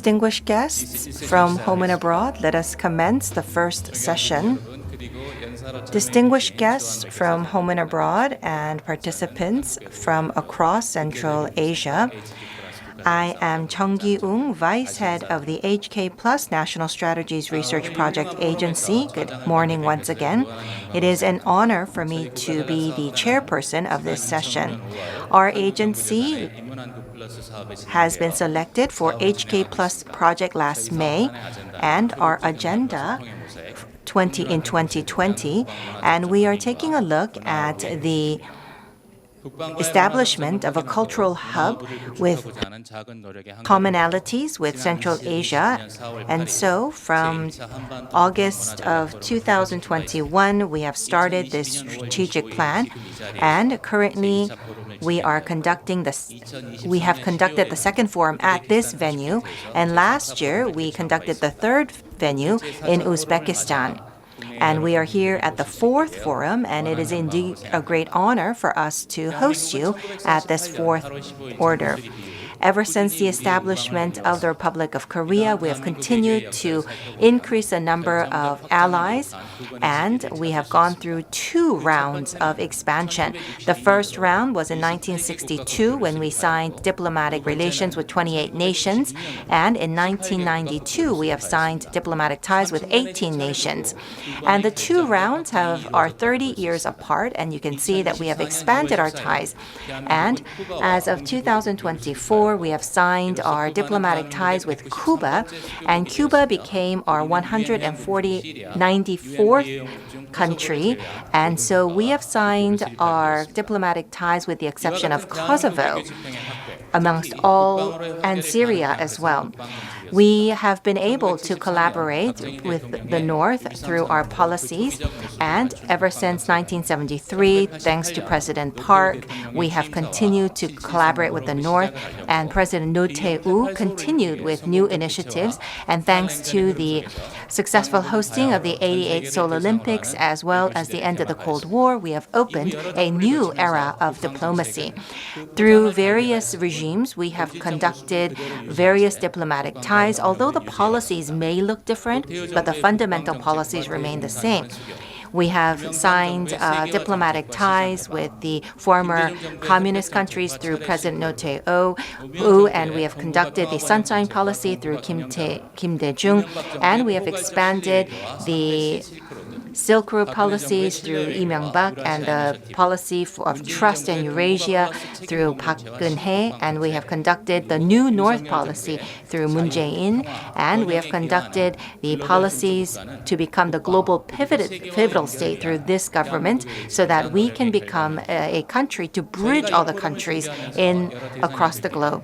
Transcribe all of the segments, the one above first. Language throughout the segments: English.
Distinguished guests from home and abroad, let us commence the first session. Distinguished guests from home and abroad and participants from across Central Asia, I am Chung Gi-ung, Vice Head of the HK+ National Strategies Research Project Agency. Good morning once again. It is an honor for me to be the chairperson of this session. Our agency has been selected for HK+ project last May, and our agenda in 2020, and we are taking a look at the establishment of a cultural hub with commonalities with Central Asia. And so from August of 2021, we have started this strategic plan, and currently we have conducted the second forum at this venue, and last year we conducted the third venue in Uzbekistan. And we are here at the fourth forum, and it is indeed a great honor for us to host you at this fourth order. Ever since the establishment of the Republic of Korea, we have continued to increase the number of allies, and we have gone through 2 rounds of expansion. The first round was in 1962 when we signed diplomatic relations with 28 nations, and in 1992 we have signed diplomatic ties with 18 nations. And the 2 rounds are 30 years apart, and you can see that we have expanded our ties. And as of 2024, we have signed our diplomatic ties with Cuba, and Cuba became our 194th country. And so we have signed our diplomatic ties with the exception of Kosovo, amongst all, and Syria as well. We have been able to collaborate with the North through our policies, and ever since 1973, thanks to President Park, we have continued to collaborate with the North, and President Roh Tae-woo continued with new initiatives, and thanks to the successful hosting of the 88 Seoul Olympics as well as the end of the Cold War, we have opened a new era of diplomacy. Through various regimes, we have conducted various diplomatic ties. Although the policies may look different, but the fundamental policies remain the same. We have signed diplomatic ties with the former communist countries through President Roh Tae-woo, and we have conducted the Sunshine Policy through Kim Dae-jung, and we have expanded the Silk Road policies through Lee Myung-bak, and the policy of trust in Eurasia through Park Geun-hye, and we have conducted the New North policy through Moon Jae-in, and we have conducted the policies to become the global pivotal state through this government, so that we can become a country to bridge all the countries across the globe.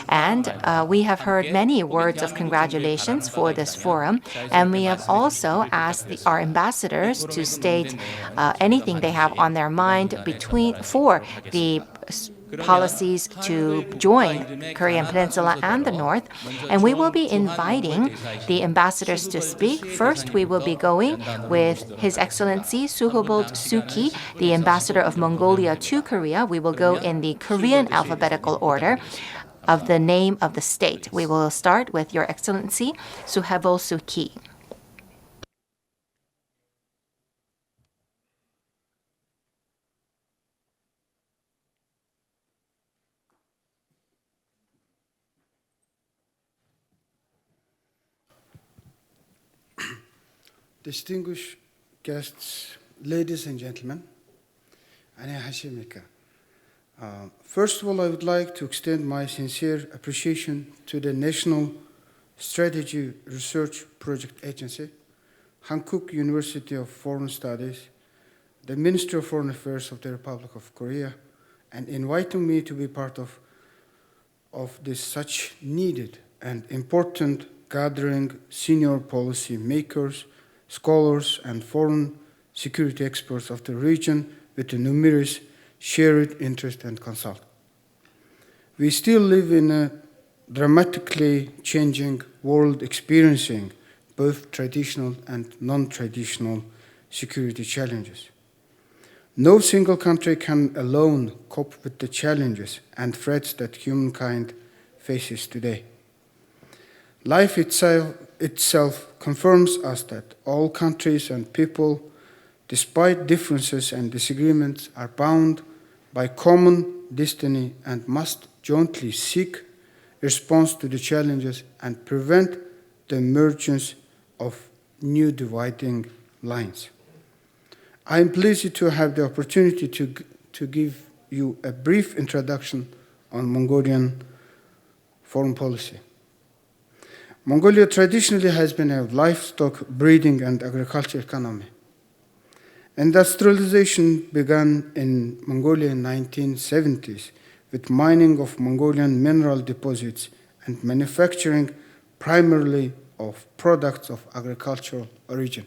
And we have heard many words of congratulations for this forum, and we have also asked our ambassadors to state anything they have on their mind for the policies to join Korean Peninsula and the North, and we will be inviting the ambassadors to speak. First, we will be going with His Excellency Suhobold Suki, the ambassador of Mongolia to Korea. We will go in the Korean alphabetical order of the name of the state. We will start with Your Excellency Suhobold Suki. Distinguished guests, ladies and gentlemen, 안녕하십니까. First of all, I would like to extend my sincere appreciation to the National Strategy Research Project Agency, Hankuk University of Foreign Studies, the Ministry of Foreign Affairs of the Republic of Korea, and inviting me to be part of this such needed and important gathering senior policy makers, scholars, and foreign security experts of the region with the numerous shared interest and consult. We still live in a dramatically changing world experiencing both traditional and non-traditional security challenges. No single country can alone cope with the challenges and threats that humankind faces today. Life itself confirms us that all countries and people, despite differences and disagreements, are bound by common destiny and must jointly seek response to the challenges and prevent the emergence of new dividing lines. I am pleased to have the opportunity to give you a brief introduction on Mongolian foreign policy. Mongolia traditionally has been a livestock breeding and agriculture economy. Industrialization began in Mongolia in 1970s with mining of Mongolian mineral deposits and manufacturing primarily of products of agricultural origin.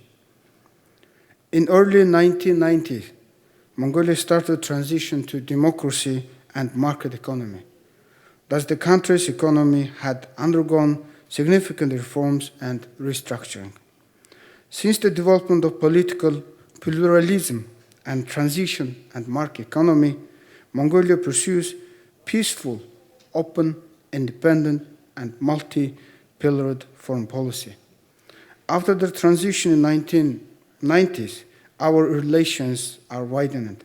In early 1990s, Mongolia started transition to democracy and market economy. Thus, the country's economy had undergone significant reforms and restructuring. Since the development of political pluralism and transition and market economy, Mongolia pursues peaceful, open, independent, and multi-pillared foreign policy. After the transition in 1990s, our relations are widened.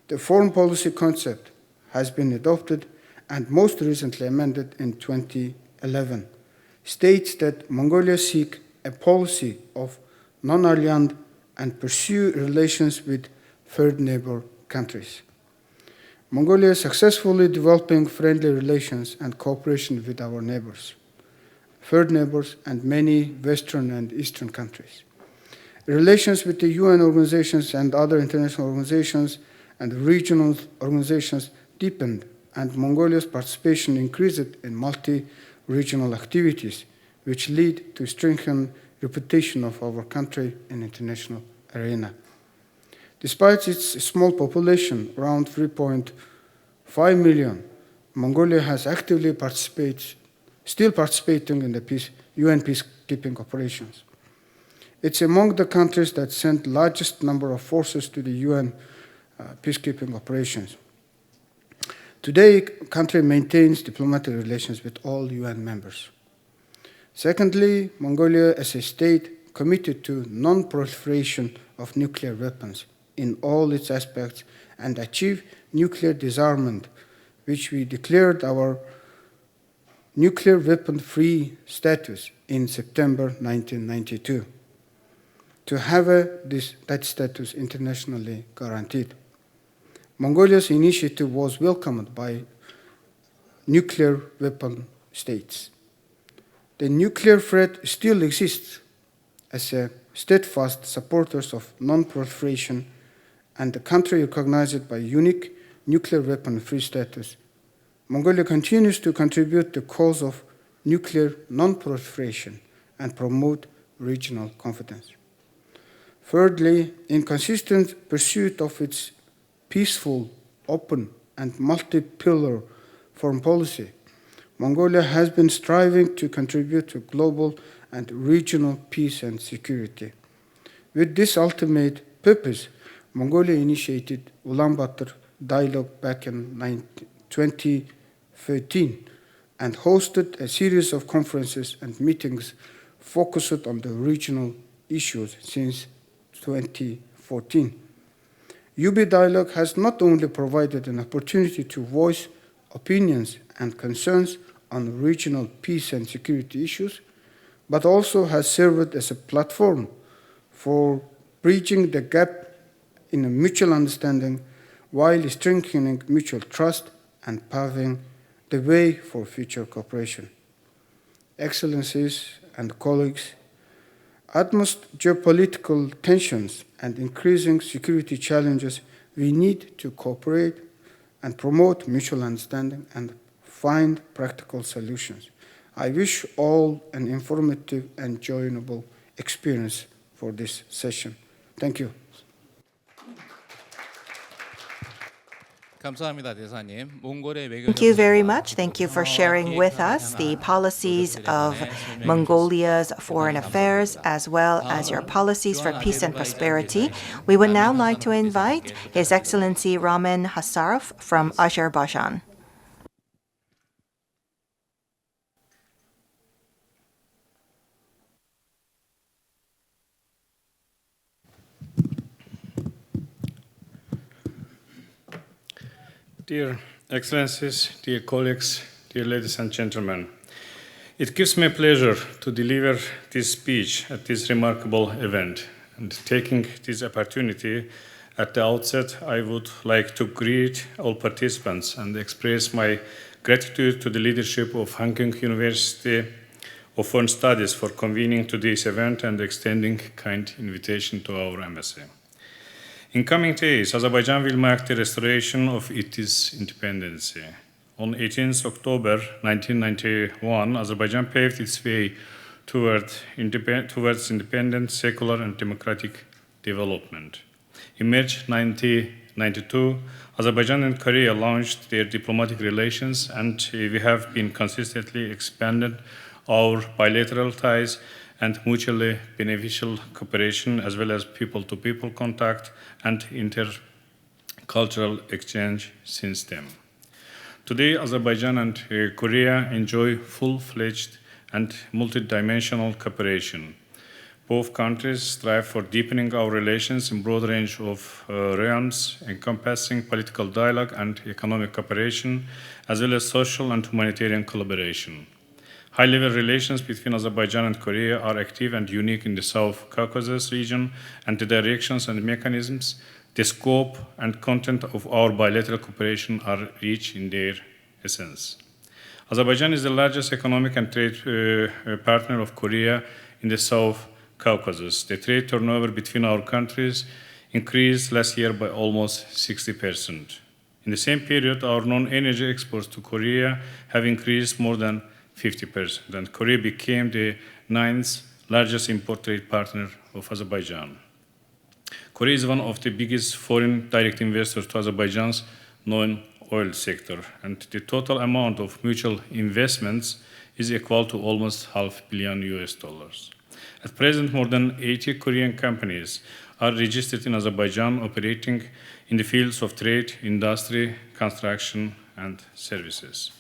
The foreign policy concept has been adopted and most recently amended in 2011, states that Mongolia seek a policy of non-aligned and pursue relations with third neighbor countries. Mongolia is successfully developing friendly relations and cooperation with our neighbors, third neighbors, and many Western and Eastern countries. Relations with the UN organizations and other international organizations and regional organizations deepened, and Mongolia's participation increased in multi-regional activities, which lead to strengthened reputation of our country in international arena. Despite its small population, around 3.5 million, Mongolia has actively still participating in the UN peacekeeping operations. It's among the countries that sent largest number of forces to the UN peacekeeping operations. Today, the country maintains diplomatic relations with all UN members. Secondly, Mongolia as a state committed to non-proliferation of nuclear weapons in all its aspects and achieve nuclear disarmament, which we declared our nuclear weapon-free status in September 1992, to have that status internationally guaranteed. Mongolia's initiative was welcomed by nuclear weapon states. The nuclear threat still exists as a steadfast supporters of non-proliferation, and the country recognized by unique nuclear weapon-free status. Mongolia continues to contribute to the cause of nuclear non-proliferation and promote regional confidence. Thirdly, in consistent pursuit of its peaceful, open, and multi-pillar foreign policy, Mongolia has been striving to contribute to global and regional peace and security. With this ultimate purpose, Mongolia initiated Ulaanbaatar Dialogue back in 2013 and hosted a series of conferences and meetings focused on the regional issues since 2014. UB Dialogue has not only provided an opportunity to voice opinions and concerns on regional peace and security issues, but also has served as a platform for bridging the gap in a mutual understanding while strengthening mutual trust and paving the way for future cooperation. Excellencies and colleagues, amidst geopolitical tensions and increasing security challenges, we need to cooperate and promote mutual understanding and find practical solutions. I wish all an informative and enjoyable experience for this session. Thank you. Thank you very much. Thank you for sharing with us the policies of Mongolia's foreign affairs as well as your policies for peace and prosperity. We would now like to invite His Excellency Ramin Hasarov from Azerbaijan. Dear Excellencies, dear colleagues, dear ladies and gentlemen, it gives me pleasure to deliver this speech at this remarkable event. And taking this opportunity at the outset, I would like to greet all participants and express my gratitude to the leadership of Hanging University of Foreign Studies for convening today's event and extending kind invitation to our embassy. In coming days, Azerbaijan will mark the restoration of its independence. On 18th October 1991, Azerbaijan paved its way towards independent, secular, and democratic development. In March 1992, Azerbaijan and Korea launched their diplomatic relations, and we have been consistently expanding our bilateral ties and mutually beneficial cooperation, as well as people-to-people contact and intercultural exchange since then. Today, Azerbaijan and Korea enjoy full-fledged and multidimensional cooperation. Both countries strive for deepening our relations in a broad range of realms, encompassing political dialogue and economic cooperation, as well as social and humanitarian collaboration. High-level relations between Azerbaijan and Korea are active and unique in the South Caucasus region, and the directions and mechanisms, the scope and content of our bilateral cooperation are rich in their essence. Azerbaijan is the largest economic and trade partner of Korea in the South Caucasus. The trade turnover between our countries increased last year by almost 60%. In the same period, our non-energy exports to Korea have increased more than 50%, and Korea became the 9th largest import trade partner of Azerbaijan. Korea is one of the biggest foreign direct investors to Azerbaijan's non-oil sector, and the total amount of mutual investments is equal to almost $500 million. At present, more than 80 Korean companies are registered in Azerbaijan, operating in the fields of trade, industry, construction, and services.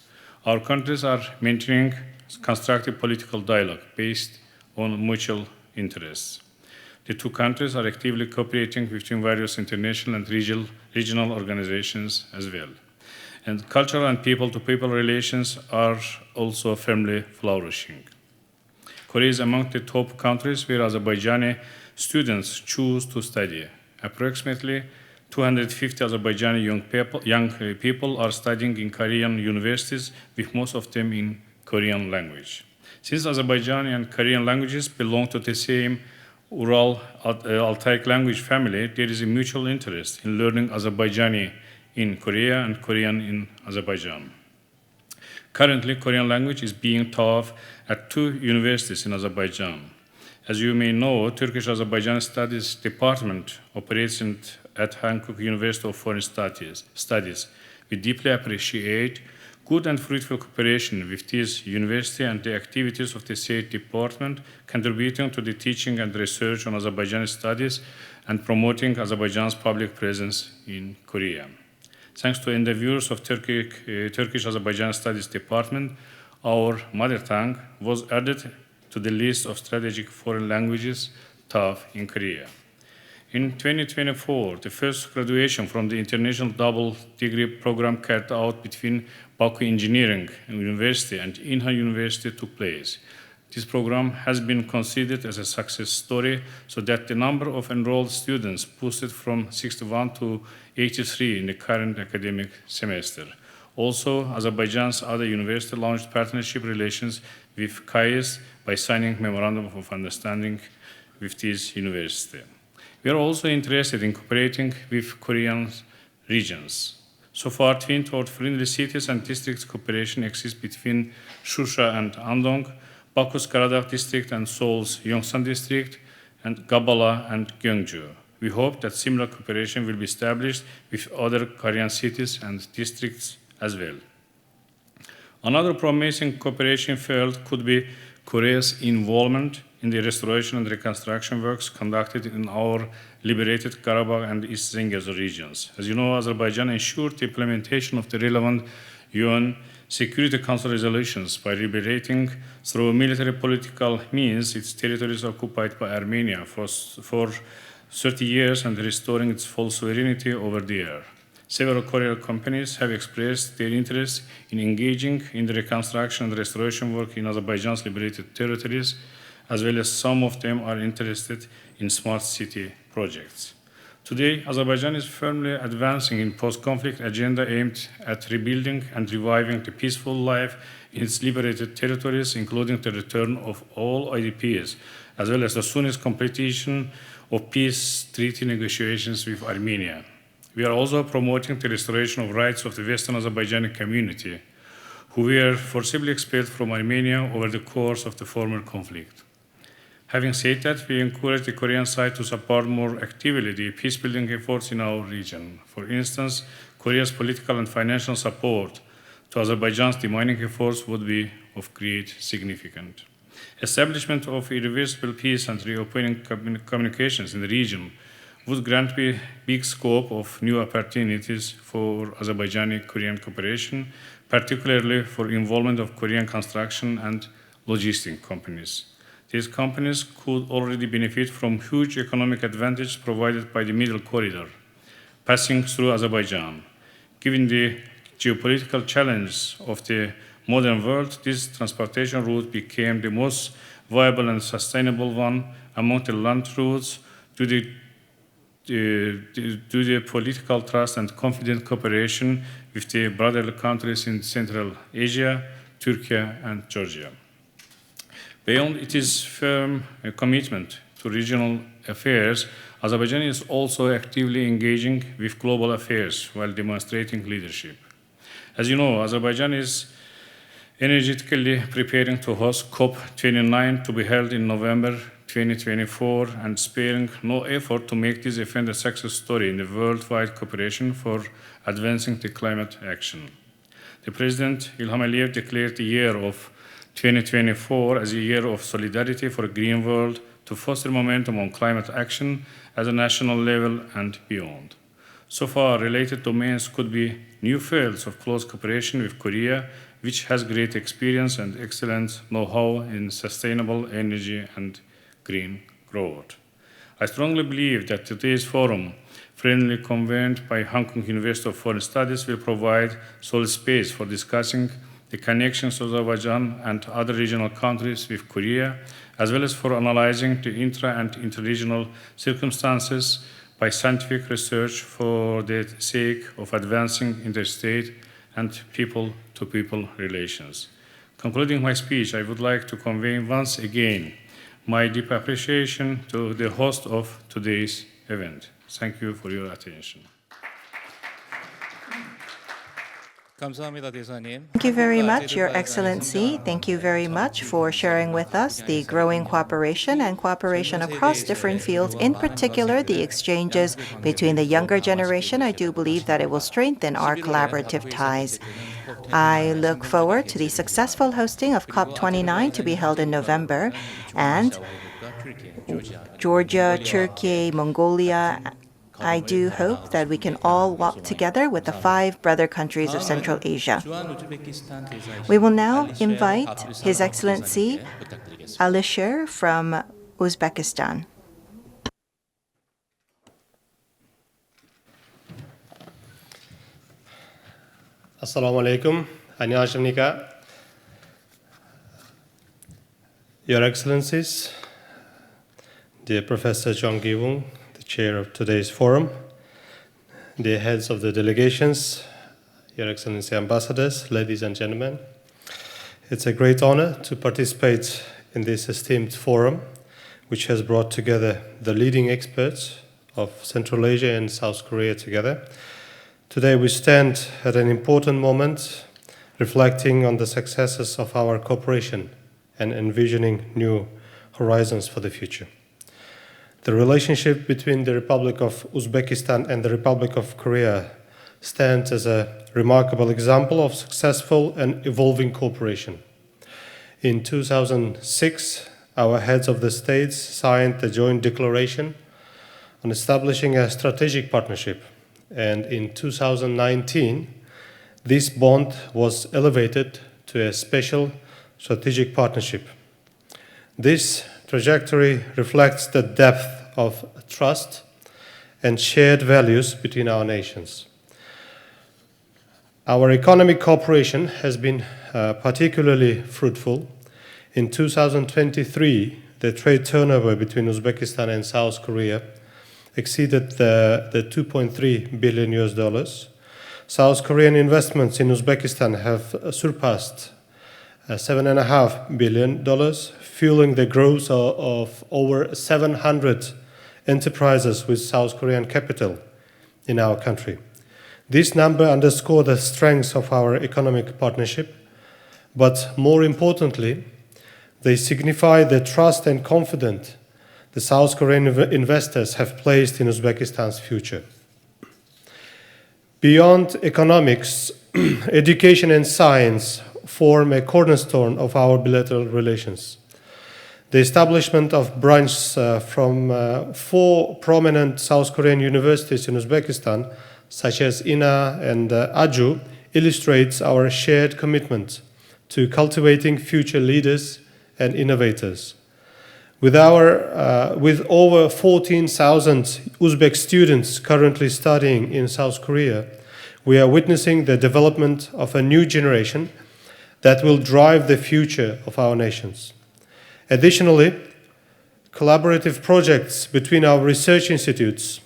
Our countries are maintaining constructive political dialogue based on mutual interests. The two countries are actively cooperating between various international and regional organizations as well. And cultural and people-to-people relations are also firmly flourishing. Korea is among the top countries where Azerbaijani students choose to study. Approximately 250 Azerbaijani young people are studying in Korean universities, with most of them in Korean language. Since Azerbaijani and Korean languages belong to the same Ural-Altaic language family, there is a mutual interest in learning Azerbaijani in Korea and Korean in Azerbaijan. Currently, Korean language is being taught at 2 universities in Azerbaijan. As you may know, Turkish-Azerbaijan Studies Department operates at Hankook University of Foreign Studies. We deeply appreciate good and fruitful cooperation with this university and the activities of the State Department, contributing to the teaching and research on Azerbaijani studies and promoting Azerbaijan's public presence in Korea. Thanks to endeavors of Turkish-Azerbaijan Studies Department, our mother tongue was added to the list of strategic foreign languages taught in Korea. In 2024, the first graduation from the international double degree program carried out between Baku Engineering University and Inha University took place. This program has been considered as a success story, so that the number of enrolled students boosted from 61 to 83 in the current academic semester. Also, Azerbaijan's other university launched partnership relations with CIAS by signing Memorandum of Understanding with this university. We are also interested in cooperating with Korean regions. So far, twin toward friendly cities and districts cooperation exists between Shusha and Andong, Baku's Karadağ district and Seoul's Yongsan district, and Gabala and Gyeongju. We hope that similar cooperation will be established with other Korean cities and districts as well. Another promising cooperation field could be Korea's involvement in the restoration and reconstruction works conducted in our liberated Karabakh and East Zengezur regions. As you know, Azerbaijan ensured the implementation of the relevant UN Security Council resolutions by liberating through military political means its territories occupied by Armenia for 30 years and restoring its full sovereignty over there. Several Korean companies have expressed their interest in engaging in the reconstruction and restoration work in Azerbaijan's liberated territories, as well as some of them are interested in smart city projects. Today, Azerbaijan is firmly advancing in post-conflict agenda aimed at rebuilding and reviving the peaceful life in its liberated territories, including the return of all IDPs, as well as the soonest completion of peace treaty negotiations with Armenia. We are also promoting the restoration of rights of the Western Azerbaijani community, who were forcibly expelled from Armenia over the course of the former conflict. Having said that, we encourage the Korean side to support more actively the peace-building efforts in our region. For instance, Korea's political and financial support to Azerbaijan's demining efforts would be of great significance. Establishment of irreversible peace and reopening communications in the region would grant a big scope of new opportunities for Azerbaijani-Korean cooperation, particularly for involvement of Korean construction and logistic companies. These companies could already benefit from huge economic advantage provided by the Middle Corridor, passing through Azerbaijan. Given the geopolitical challenges of the modern world, this transportation route became the most viable and sustainable one among the land routes due to the political trust and confident cooperation with the brotherly countries in Central Asia, Turkey, and Georgia. Beyond its firm commitment to regional affairs, Azerbaijan is also actively engaging with global affairs while demonstrating leadership. As you know, Azerbaijan is energetically preparing to host COP29 to be held in November 2024 and sparing no effort to make this event a success story in the worldwide cooperation for advancing the climate action. The President Ilham Aliyev declared the year of 2024 as a year of solidarity for a green world to foster momentum on climate action at a national level and beyond. So far, related domains could be new fields of close cooperation with Korea, which has great experience and excellent know-how in sustainable energy and green growth. I strongly believe that today's forum, friendly convened by Hong Kong University of Foreign Studies, will provide solid space for discussing the connections of Azerbaijan and other regional countries with Korea, as well as for analyzing the intra- and interregional circumstances by scientific research for the sake of advancing interstate and people-to-people relations. Concluding my speech, I would like to convey once again my deep appreciation to the host of today's event. Thank you for your attention. Thank you very much, Your Excellency. Thank you very much for sharing with us the growing cooperation and cooperation across different fields, in particular the exchanges between the younger generation. I do believe that it will strengthen our collaborative ties. I look forward to the successful hosting of COP29 to be held in November, and Georgia, Turkey, Mongolia. I do hope that we can all walk together with the 5 brother countries of Central Asia. We will now invite His Excellency Alisher from Uzbekistan. Assalamu alaikum. 안녕하십니까? Your Excellencies, dear Professor Jung Gi-woong, the chair of today's forum, the heads of the delegations, Your Excellency ambassadors, ladies and gentlemen, it's a great honor to participate in this esteemed forum, which has brought together the leading experts of Central Asia and South Korea together. Today we stand at an important moment, reflecting on the successes of our cooperation and envisioning new horizons for the future. The relationship between the Republic of Uzbekistan and the Republic of Korea stands as a remarkable example of successful and evolving cooperation. In 2006, our heads of the states signed the joint declaration on establishing a strategic partnership, and in 2019, this bond was elevated to a special strategic partnership. This trajectory reflects the depth of trust and shared values between our nations. Our economic cooperation has been particularly fruitful. In 2023, the trade turnover between Uzbekistan and South Korea exceeded the $2.3 billion. South Korean investments in Uzbekistan have surpassed $7.5 billion, fueling the growth of over 700 enterprises with South Korean capital in our country. This number underscores the strength of our economic partnership, but more importantly, they signify the trust and confidence the South Korean investors have placed in Uzbekistan's future. Beyond economics, education and science form a cornerstone of our bilateral relations. The establishment of branches from 4 prominent South Korean universities in Uzbekistan, such as INA and AJU, illustrates our shared commitment to cultivating future leaders and innovators. With over 14,000 Uzbek students currently studying in South Korea, we are witnessing the development of a new generation that will drive the future of our nations. Additionally, collaborative projects between our research institutes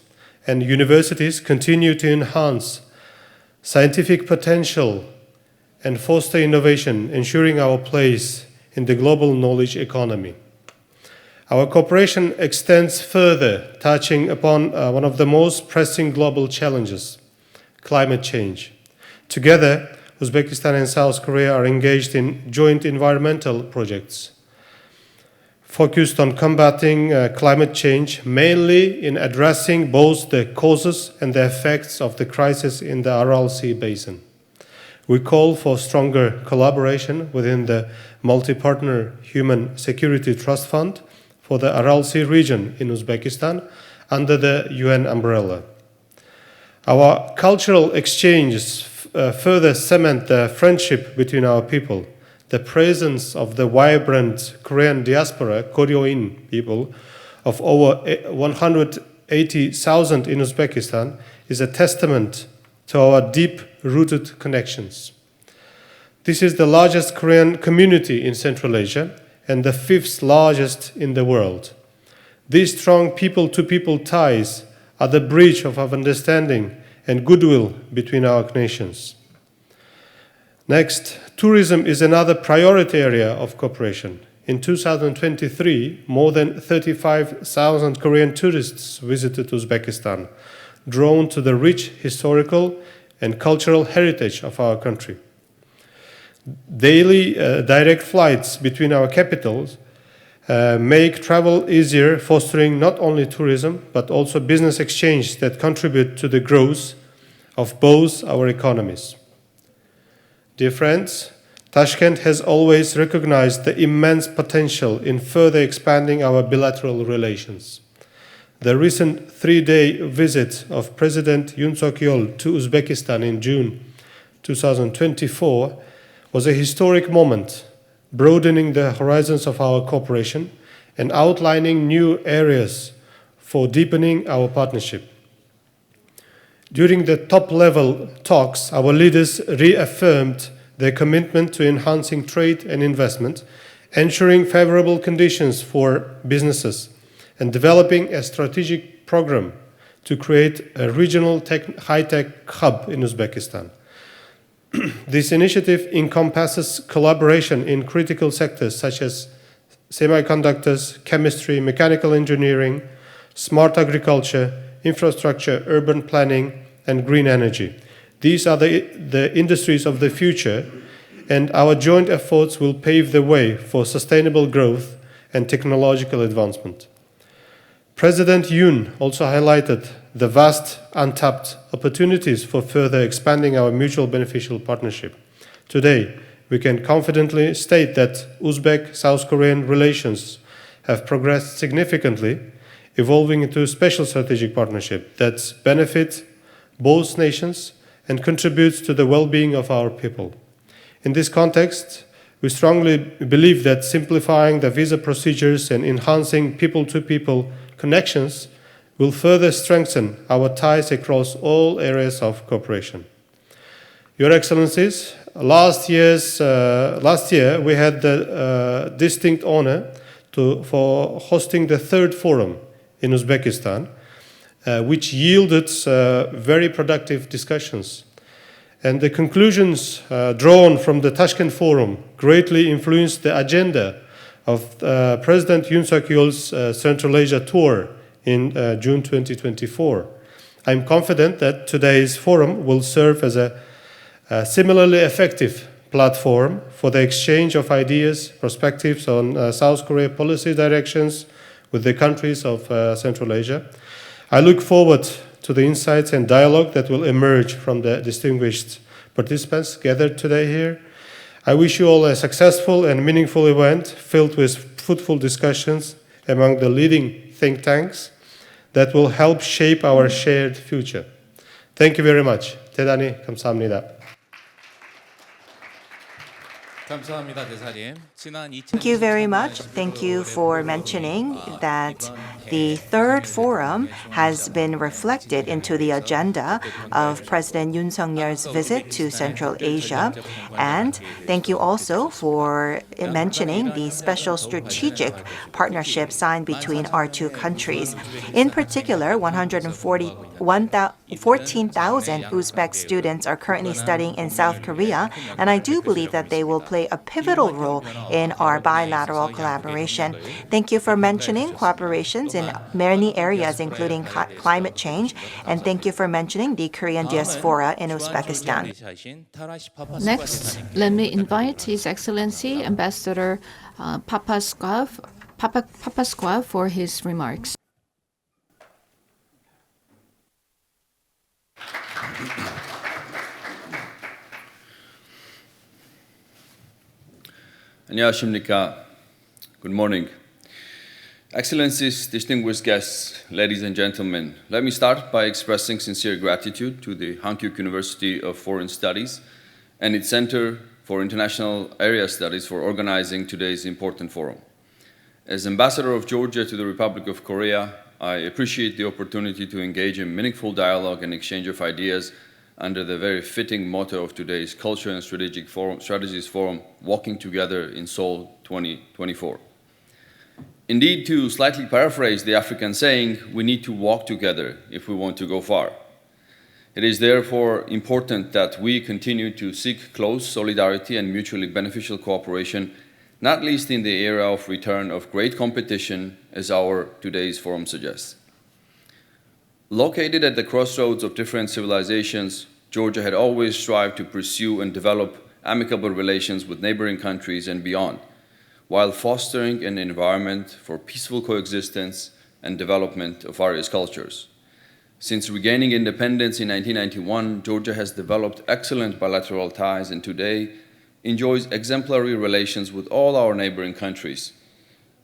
and universities continue to enhance scientific potential and foster innovation, ensuring our place in the global knowledge economy. Our cooperation extends further, touching upon one of the most pressing global challenges, climate change. Together, Uzbekistan and South Korea are engaged in joint environmental projects focused on combating climate change, mainly in addressing both the causes and the effects of the crisis in the Aral Sea Basin. We call for stronger collaboration within the Multi-Partner Human Security Trust Fund for the Aral Sea region in Uzbekistan under the UN umbrella. Our cultural exchanges further cement the friendship between our people. The presence of the vibrant Korean diaspora, Koryoin people, of over 180,000 in Uzbekistan is a testament to our deep-rooted connections. This is the largest Korean community in Central Asia and the 5th largest in the world. These strong people-to-people ties are the bridge of our understanding and goodwill between our nations. Next, tourism is another priority area of cooperation. In 2023, more than 35,000 Korean tourists visited Uzbekistan, drawn to the rich historical and cultural heritage of our country. Daily direct flights between our capitals make travel easier, fostering not only tourism, but also business exchange that contribute to the growth of both our economies. Dear friends, Tashkent has always recognized the immense potential in further expanding our bilateral relations. The recent 3-day visit of President Yoon Suk-yeol to Uzbekistan in June 2024 was a historic moment, broadening the horizons of our cooperation and outlining new areas for deepening our partnership. During the top-level talks, our leaders reaffirmed their commitment to enhancing trade and investment, ensuring favorable conditions for businesses, and developing a strategic program to create a regional high-tech hub in Uzbekistan. This initiative encompasses collaboration in critical sectors such as semiconductors, chemistry, mechanical engineering, smart agriculture, infrastructure, urban planning, and green energy. These are the industries of the future, and our joint efforts will pave the way for sustainable growth and technological advancement. President Yoon also highlighted the vast untapped opportunities for further expanding our mutual beneficial partnership. Today, we can confidently state that Uzbek-South Korean relations have progressed significantly, evolving into a special strategic partnership that benefits both nations and contributes to the well-being of our people. In this context, we strongly believe that simplifying the visa procedures and enhancing people-to-people connections will further strengthen our ties across all areas of cooperation. Your Excellencies, last year we had the distinct honor for hosting the third forum in Uzbekistan, which yielded very productive discussions. And the conclusions drawn from the Tashkent Forum greatly influenced the agenda of President Yoon Suk-yeol's Central Asia tour in June 2024. I'm confident that today's forum will serve as a similarly effective platform for the exchange of ideas, perspectives on South Korea policy directions with the countries of Central Asia. I look forward to the insights and dialogue that will emerge from the distinguished participants gathered today here. I wish you all a successful and meaningful event filled with fruitful discussions among the leading think tanks that will help shape our shared future. Thank you very much. 대단히 감사합니다. 감사합니다, 대사님. 지난 Thank you very much. Thank you for mentioning that the third forum has been reflected into the agenda of President Yoon Suk-yeol's visit to Central Asia. And thank you also for mentioning the special strategic partnership signed between our two countries. In particular, 14,000 Uzbek students are currently studying in South Korea, and I do believe that they will play a pivotal role in our bilateral collaboration. Thank you for mentioning cooperations in many areas, including climate change, and thank you for mentioning the Korean diaspora in Uzbekistan. Next, let me invite His Excellency Ambassador Papaskov for his remarks. 안녕하십니까. Good morning. Excellencies, distinguished guests, ladies and gentlemen, let me start by expressing sincere gratitude to the Hankook University of Foreign Studies and its Center for International Area Studies for organizing today's important forum. As Ambassador of Georgia to the Republic of Korea, I appreciate the opportunity to engage in meaningful dialogue and exchange of ideas under the very fitting motto of today's Culture and Strategies Forum, Walking Together in Seoul 2024. Indeed, to slightly paraphrase the African saying, we need to walk together if we want to go far. It is therefore important that we continue to seek close solidarity and mutually beneficial cooperation, not least in the era of return of great competition, as our today's forum suggests. Located at the crossroads of different civilizations, Georgia had always strived to pursue and develop amicable relations with neighboring countries and beyond, while fostering an environment for peaceful coexistence and development of various cultures. Since regaining independence in 1991, Georgia has developed excellent bilateral ties and today enjoys exemplary relations with all our neighboring countries,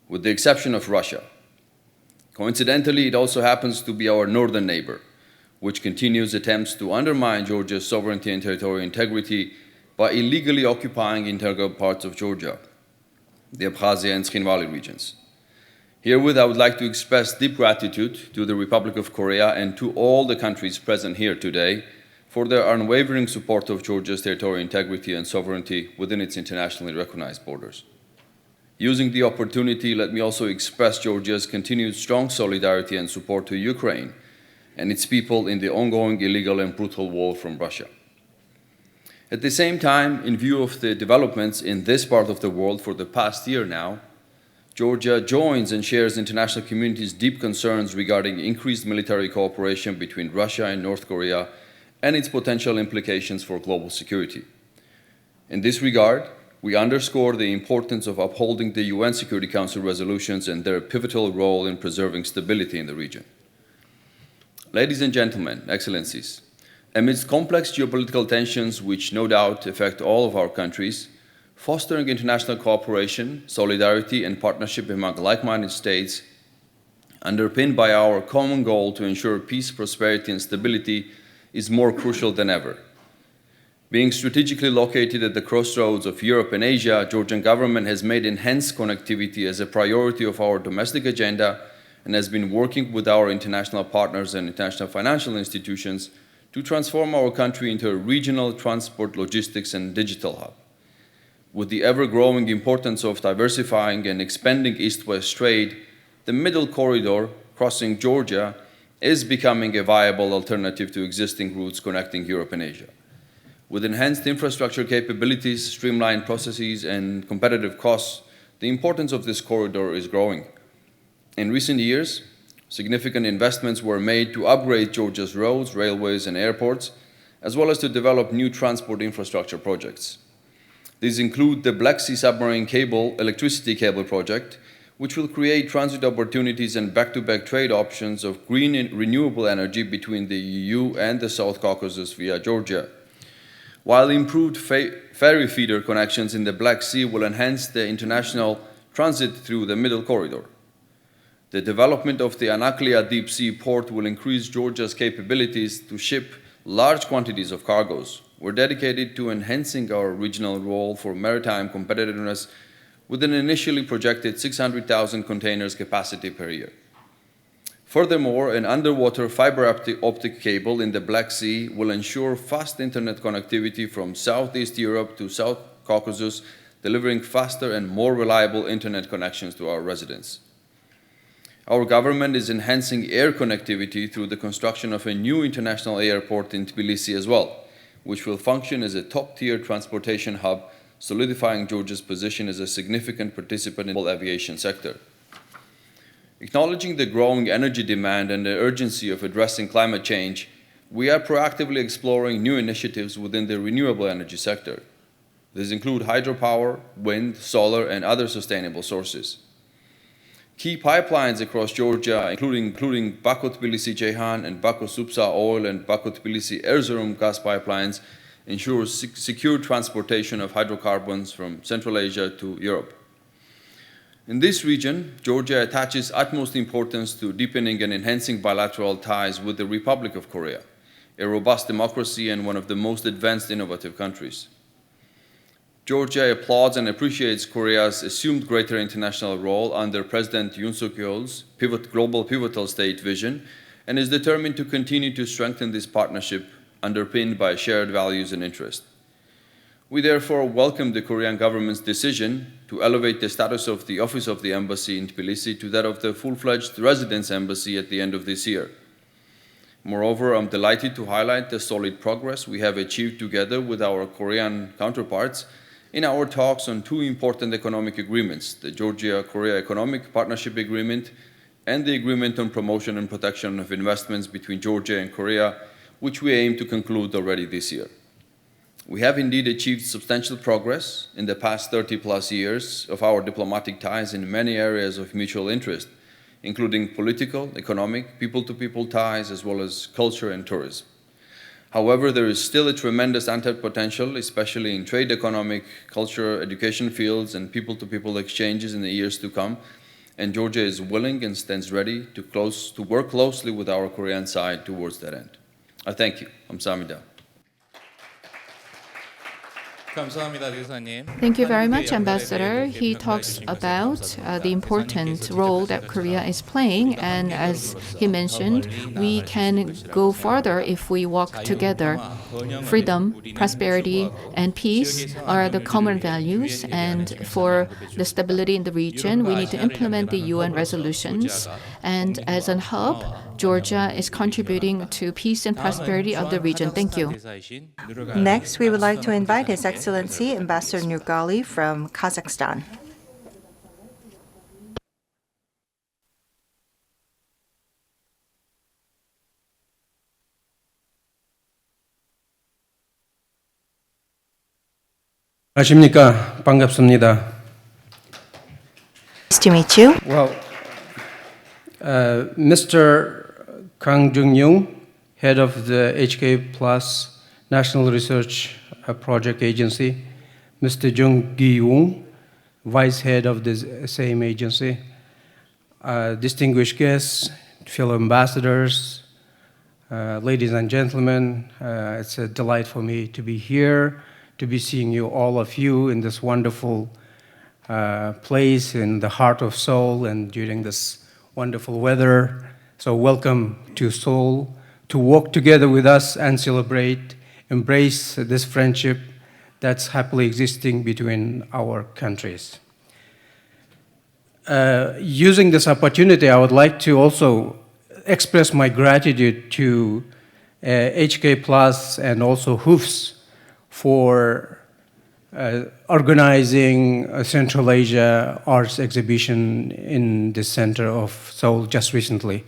with the exception of Russia. Coincidentally, it also happens to be our northern neighbor, which continues attempts to undermine Georgia's sovereignty and territorial integrity by illegally occupying integral parts of Georgia, the Abkhazia and Tskhinvali regions. Herewith, I would like to express deep gratitude to the Republic of Korea and to all the countries present here today for their unwavering support of Georgia's territorial integrity and sovereignty within its internationally recognized borders. Using the opportunity, let me also express Georgia's continued strong solidarity and support to Ukraine and its people in the ongoing illegal and brutal war from Russia. At the same time, in view of the developments in this part of the world for the past year now, Georgia joins and shares international community's deep concerns regarding increased military cooperation between Russia and North Korea and its potential implications for global security. In this regard, we underscore the importance of upholding the UN Security Council resolutions and their pivotal role in preserving stability in the region. Ladies and gentlemen, Excellencies, amidst complex geopolitical tensions which no doubt affect all of our countries, fostering international cooperation, solidarity, and partnership among like-minded states, underpinned by our common goal to ensure peace, prosperity, and stability, is more crucial than ever. Being strategically located at the crossroads of Europe and Asia, Georgian government has made enhanced connectivity as a priority of our domestic agenda and has been working with our international partners and international financial institutions to transform our country into a regional transport, logistics, and digital hub. With the ever-growing importance of diversifying and expanding east-west trade, the Middle Corridor crossing Georgia is becoming a viable alternative to existing routes connecting Europe and Asia. With enhanced infrastructure capabilities, streamlined processes, and competitive costs, the importance of this corridor is growing. In recent years, significant investments were made to upgrade Georgia's roads, railways, and airports, as well as to develop new transport infrastructure projects. These include the Black Sea Submarine Cable Electricity Cable Project, which will create transit opportunities and back-to-back trade options of green and renewable energy between the EU and the South Caucasus via Georgia. While improved ferry feeder connections in the Black Sea will enhance the international transit through the Middle Corridor. The development of the Anaklia Deep Sea Port will increase Georgia's capabilities to ship large quantities of cargoes. We're dedicated to enhancing our regional role for maritime competitiveness with an initially projected 600,000 containers capacity per year. Furthermore, an underwater fiber optic cable in the Black Sea will ensure fast internet connectivity from Southeast Europe to South Caucasus, delivering faster and more reliable internet connections to our residents. Our government is enhancing air connectivity through the construction of a new international airport in Tbilisi as well, which will function as a top-tier transportation hub, solidifying Georgia's position as a significant participant in the aviation sector. Acknowledging the growing energy demand and the urgency of addressing climate change, we are proactively exploring new initiatives within the renewable energy sector. These include hydropower, wind, solar, and other sustainable sources. Key pipelines across Georgia, including Baku-Tbilisi-Ceyhan and Baku-Supsa oil and Baku-Tbilisi-Erzurum gas pipelines, ensure secure transportation of hydrocarbons from Central Asia to Europe. In this region, Georgia attaches utmost importance to deepening and enhancing bilateral ties with the Republic of Korea, a robust democracy and one of the most advanced innovative countries. Georgia applauds and appreciates Korea's assumed greater international role under President Yoon Suk-yeol's global pivotal state vision and is determined to continue to strengthen this partnership underpinned by shared values and interests. We therefore welcome the Korean government's decision to elevate the status of the Office of the Embassy in Tbilisi to that of the full-fledged residence embassy at the end of this year. Moreover, I'm delighted to highlight the solid progress we have achieved together with our Korean counterparts in our talks on two important economic agreements, the Georgia-Korea Economic Partnership Agreement and the Agreement on Promotion and Protection of Investments between Georgia and Korea, which we aim to conclude already this year. We have indeed achieved substantial progress in the past 30-plus years of our diplomatic ties in many areas of mutual interest, including political, economic, people-to-people ties, as well as culture and tourism. However, there is still a tremendous untapped potential, especially in trade, economic, culture, education fields, and people-to-people exchanges in the years to come, and Georgia is willing and stands ready to work closely with our Korean side towards that end. I thank you. 감사합니다. Thank you very much, Ambassador. He talks about the important role that Korea is playing, and as he mentioned, we can go farther if we work together. Freedom, prosperity, and peace are the common values, and for the stability in the region, we need to implement the UN resolutions. And as a hub, Georgia is contributing to peace and prosperity of the region. Thank you. Next, we would like to invite His Excellency Ambassador Nurgali from Kazakhstan. 안녕하십니까. 반갑습니다. Nice to meet you. Well, Mr. Kang Jung-young, head of the HK+ National Research Project Agency, Mr. Jung Gi-woong, vice head of the same agency, distinguished guests, fellow ambassadors, ladies and gentlemen, it's a delight for me to be here, to be seeing you, all of you, in this wonderful place in the heart of Seoul and during this wonderful weather. So welcome to Seoul to work together with us and celebrate, embrace this friendship that's happily existing between our countries. Using this opportunity, I would like to also express my gratitude to HK Plus and also HOOFS for organizing a Central Asia arts exhibition in the center of Seoul just recently.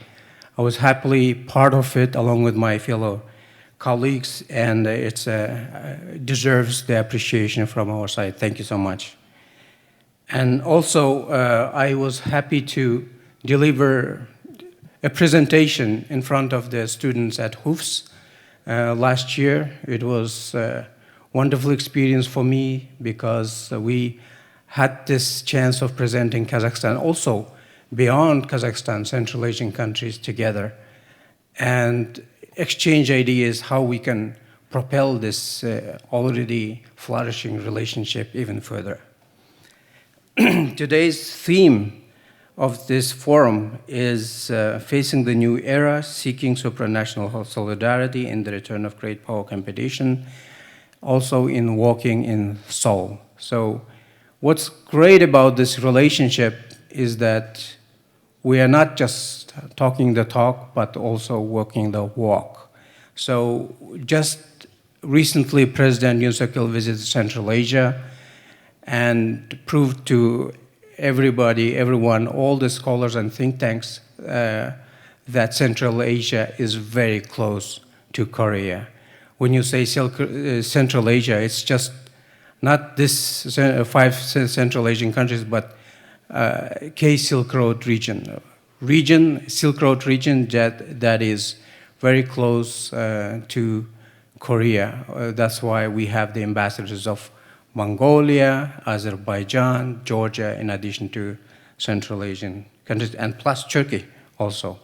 I was happily part of it along with my fellow colleagues, and it deserves the appreciation from our side. Thank you so much. And also, I was happy to deliver a presentation in front of the students at HOOFS last year. It was a wonderful experience for me because we had this chance of presenting Kazakhstan also beyond Kazakhstan, Central Asian countries together, and exchange ideas how we can propel this already flourishing relationship even further. Today's theme of this forum is facing the new era, seeking supranational solidarity in the return of great power competition, also in walking in Seoul. So what's great about this relationship is that we are not just talking the talk, but also walking the walk. So just recently, President Yoon Suk-yeol visited Central Asia and proved to everybody, everyone, all the scholars and think tanks that Central Asia is very close to Korea. When you say Central Asia, it's just not this 5 Central Asian countries, but K-Silk Road region. Silk Road region that is very close to Korea. That's why we have the ambassadors of Mongolia, Azerbaijan, Georgia, in addition to Central Asian countries, and plus Turkey also,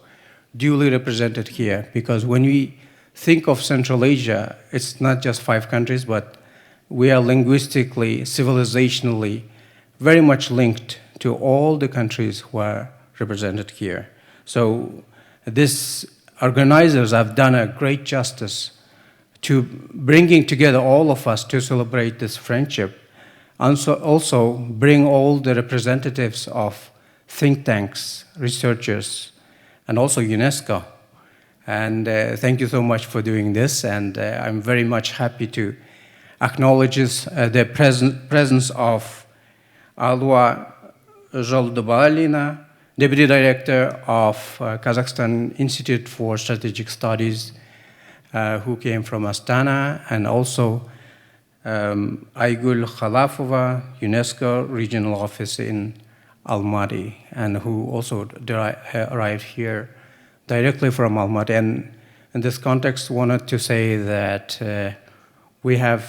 duly represented here. Because when we think of Central Asia, it's not just 5 countries, but we are linguistically, civilizationally, very much linked to all the countries who are represented here. So these organizers have done a great justice to bringing together all of us to celebrate this friendship, and also bring all the representatives of think tanks, researchers, and also UNESCO. And thank you so much for doing this, and I'm very much happy to acknowledge the presence of Alwa Zholdobalina, Deputy Director of Kazakhstan Institute for Strategic Studies, who came from Astana, and also Aygul Khalafova, UNESCO Regional Office in Almaty, and who also arrived here directly from Almaty. And in this context, wanted to say that we have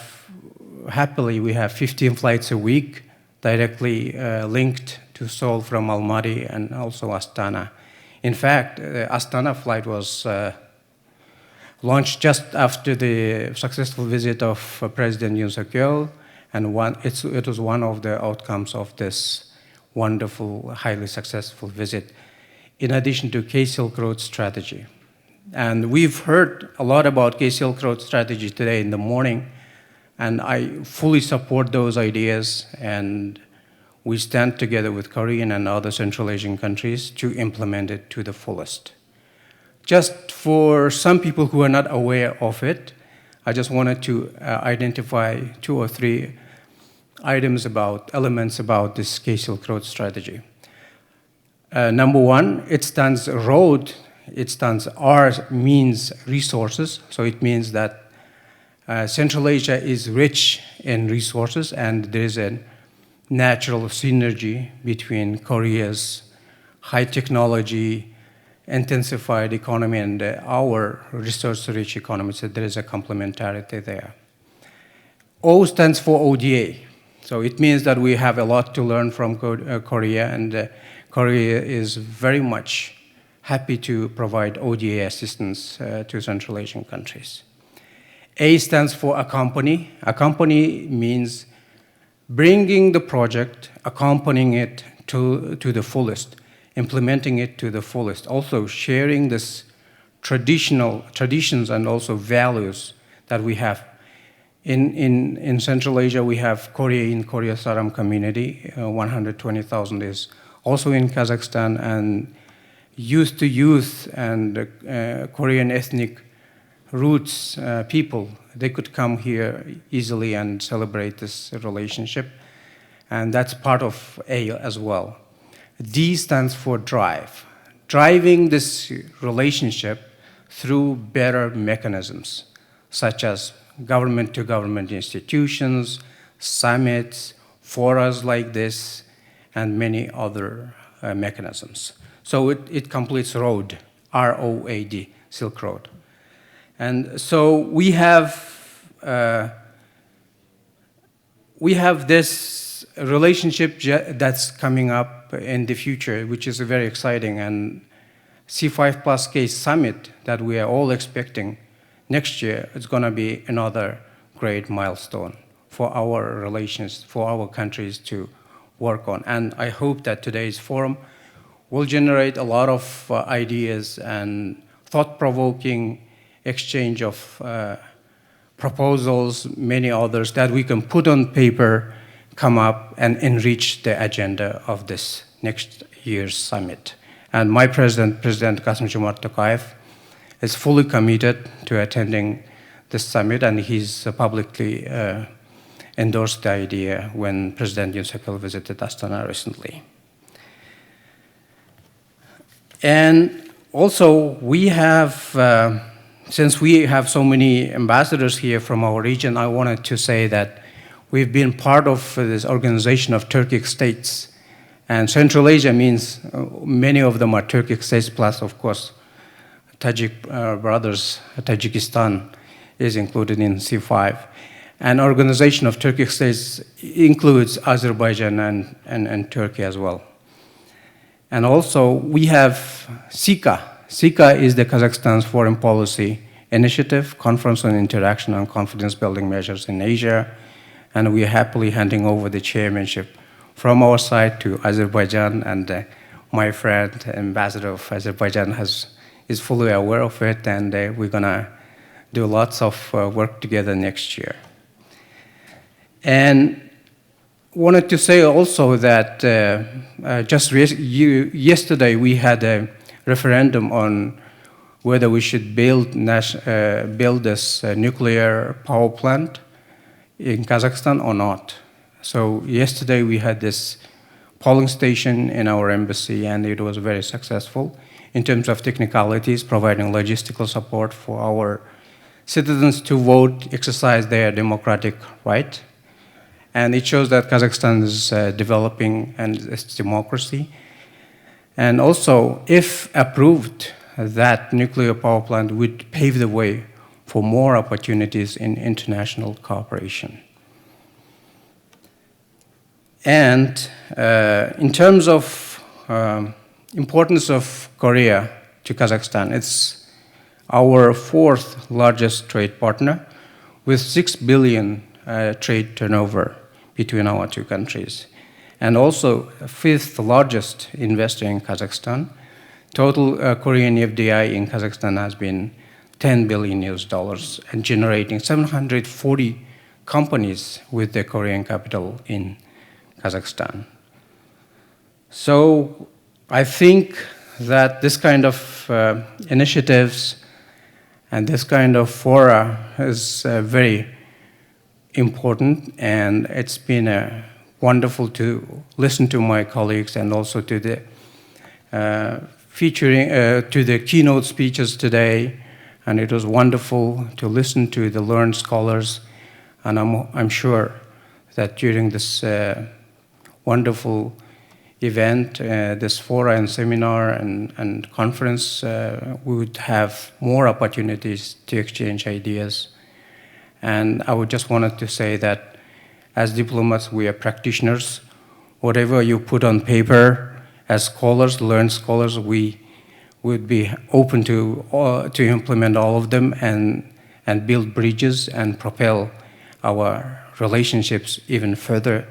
15 flights a week directly linked to Seoul from Almaty and also Astana. In fact, the Astana flight was launched just after the successful visit of President Yoon Suk-yeol, and it was one of the outcomes of this wonderful, highly successful visit, in addition to K-Silk Road strategy. And we've heard a lot about K-Silk Road strategy today in the morning, and I fully support those ideas, and we stand together with Korean and other Central Asian countries to implement it to the fullest. Just for some people who are not aware of it, I just wanted to identify 2 or 3 elements about this K-Silk Road strategy. Number 1, it stands road, it stands R means resources, so it means that Central Asia is rich in resources, and there is a natural synergy between Korea's high technology, intensified economy and our resource-rich economy, so there is a complementarity there. O stands for ODA, so it means that we have a lot to learn from Korea, and Korea is very much happy to provide ODA assistance to Central Asian countries. A stands for accompany. Accompany means bringing the project, accompanying it to the fullest, implementing it to the fullest, also sharing this traditions and also values that we have. In Central Asia, we have Korea in Korea Saram community, 120,000 is also in Kazakhstan, and youth to youth and Korean ethnic roots people, they could come here easily and celebrate this relationship. And that's part of A as well. D stands for drive. Driving this relationship through better mechanisms, such as government-to-government institutions, summits, forums like this, and many other mechanisms. So it completes road, R-O-A-D, Silk Road. And so we have this relationship that's coming up in the future, which is very exciting, and C5+K summit that we are all expecting next year is going to be another great milestone for our relations, for our countries to work on. And I hope that today's forum will generate a lot of ideas and thought-provoking exchange of proposals, many others that we can put on paper, come up and enrich the agenda of this next year's summit. And my President Kassym-Jomart Tokayev, is fully committed to attending this summit, and he's publicly endorsed the idea when President Yoon Suk-yeol visited Astana recently. And also, we have, since we have so many ambassadors here from our region, I wanted to say that we've been part of this organization of Turkic states. And Central Asia means many of them are Turkic states, plus, of course, Tajik brothers, Tajikistan is included in C5. And organization of Turkic states includes Azerbaijan and Turkey as well. And also we have SICA. SICA is the Kazakhstan's foreign policy initiative, Conference on Interaction and Confidence Building Measures in Asia. And we are happily handing over the chairmanship from our side to Azerbaijan, and my friend, ambassador of Azerbaijan, is fully aware of it, and we're gonna do lots of work together next year. And wanted to say also that yesterday we had a referendum on whether we should build this nuclear power plant in Kazakhstan or not. So yesterday we had this polling station in our embassy, and it was very successful in terms of technicalities, providing logistical support for our citizens to vote, exercise their democratic right. And it shows that Kazakhstan is developing and its democracy. And also, if approved, that nuclear power plant would pave the way for more opportunities in international cooperation. And in terms of importance of Korea to Kazakhstan, it's our fourth largest trade partner with 6 billion trade turnover between our two countries. And also fifth largest investor in Kazakhstan. Total Korean FDI in Kazakhstan has been $10 billion and generating 740 companies with the Korean capital in Kazakhstan. So I think that this kind of initiatives and this kind of fora is very important, and it's been wonderful to listen to my colleagues and also to the to the keynote speeches today, and it was wonderful to listen to the learned scholars, and I'm sure that during this wonderful event, this fora and seminar and conference, we would have more opportunities to exchange ideas. And I would just wanted to say that as diplomats, we are practitioners. Whatever you put on paper, as scholars, learned scholars, we would be open to implement all of them and build bridges and propel our relationships even further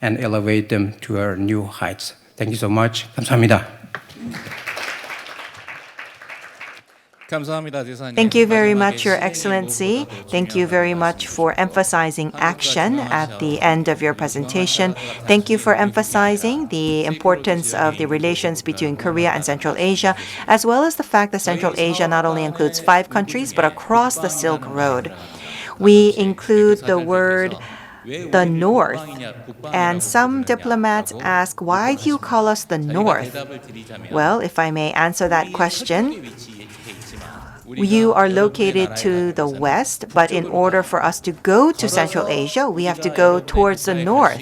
and elevate them to our new heights. Thank you so much. 감사합니다. 감사합니다, 대사님. Thank you very much, Your 마지막에 Excellency. 시행령으로 Thank you very much for emphasizing action at the end of your presentation. Thank you for emphasizing the importance of the relations between Korea and Central Asia, as well as the fact that Central Asia not only includes 5 countries, but across the Silk Road. We include the word the North, and some diplomats ask, why do you call us the North? Well, if I may answer that question, you are located to the west, but in order for us to go to Central Asia, we have to go towards the north.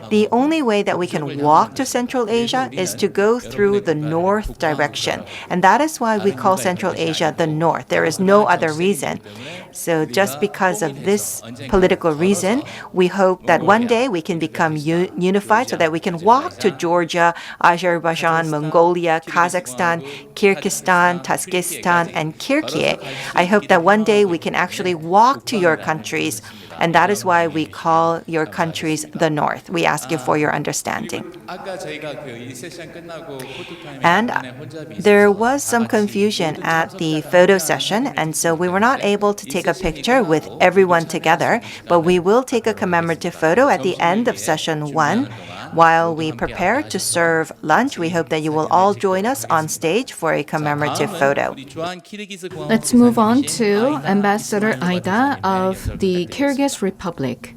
The only way that we can walk to Central Asia is to go through the north direction. And that is why we call Central Asia the North. There is no other reason. So just because of this political reason, we hope that one day we can become unified so that we can walk to Georgia, Azerbaijan, Mongolia, Kazakhstan, Kyrgyzstan, Tajikistan, and Kirgiz. I hope that one day we can actually walk to your countries. And that is why we call your countries the North. We ask you for your understanding. And there was some confusion at the photo session, and so we were not able to take a picture with everyone together, but we will take a commemorative photo at the end of session 1. While we prepare to serve lunch, we hope that you will all join us on stage for a commemorative photo. Let's move on to Ambassador Aida of the Kyrgyz Republic.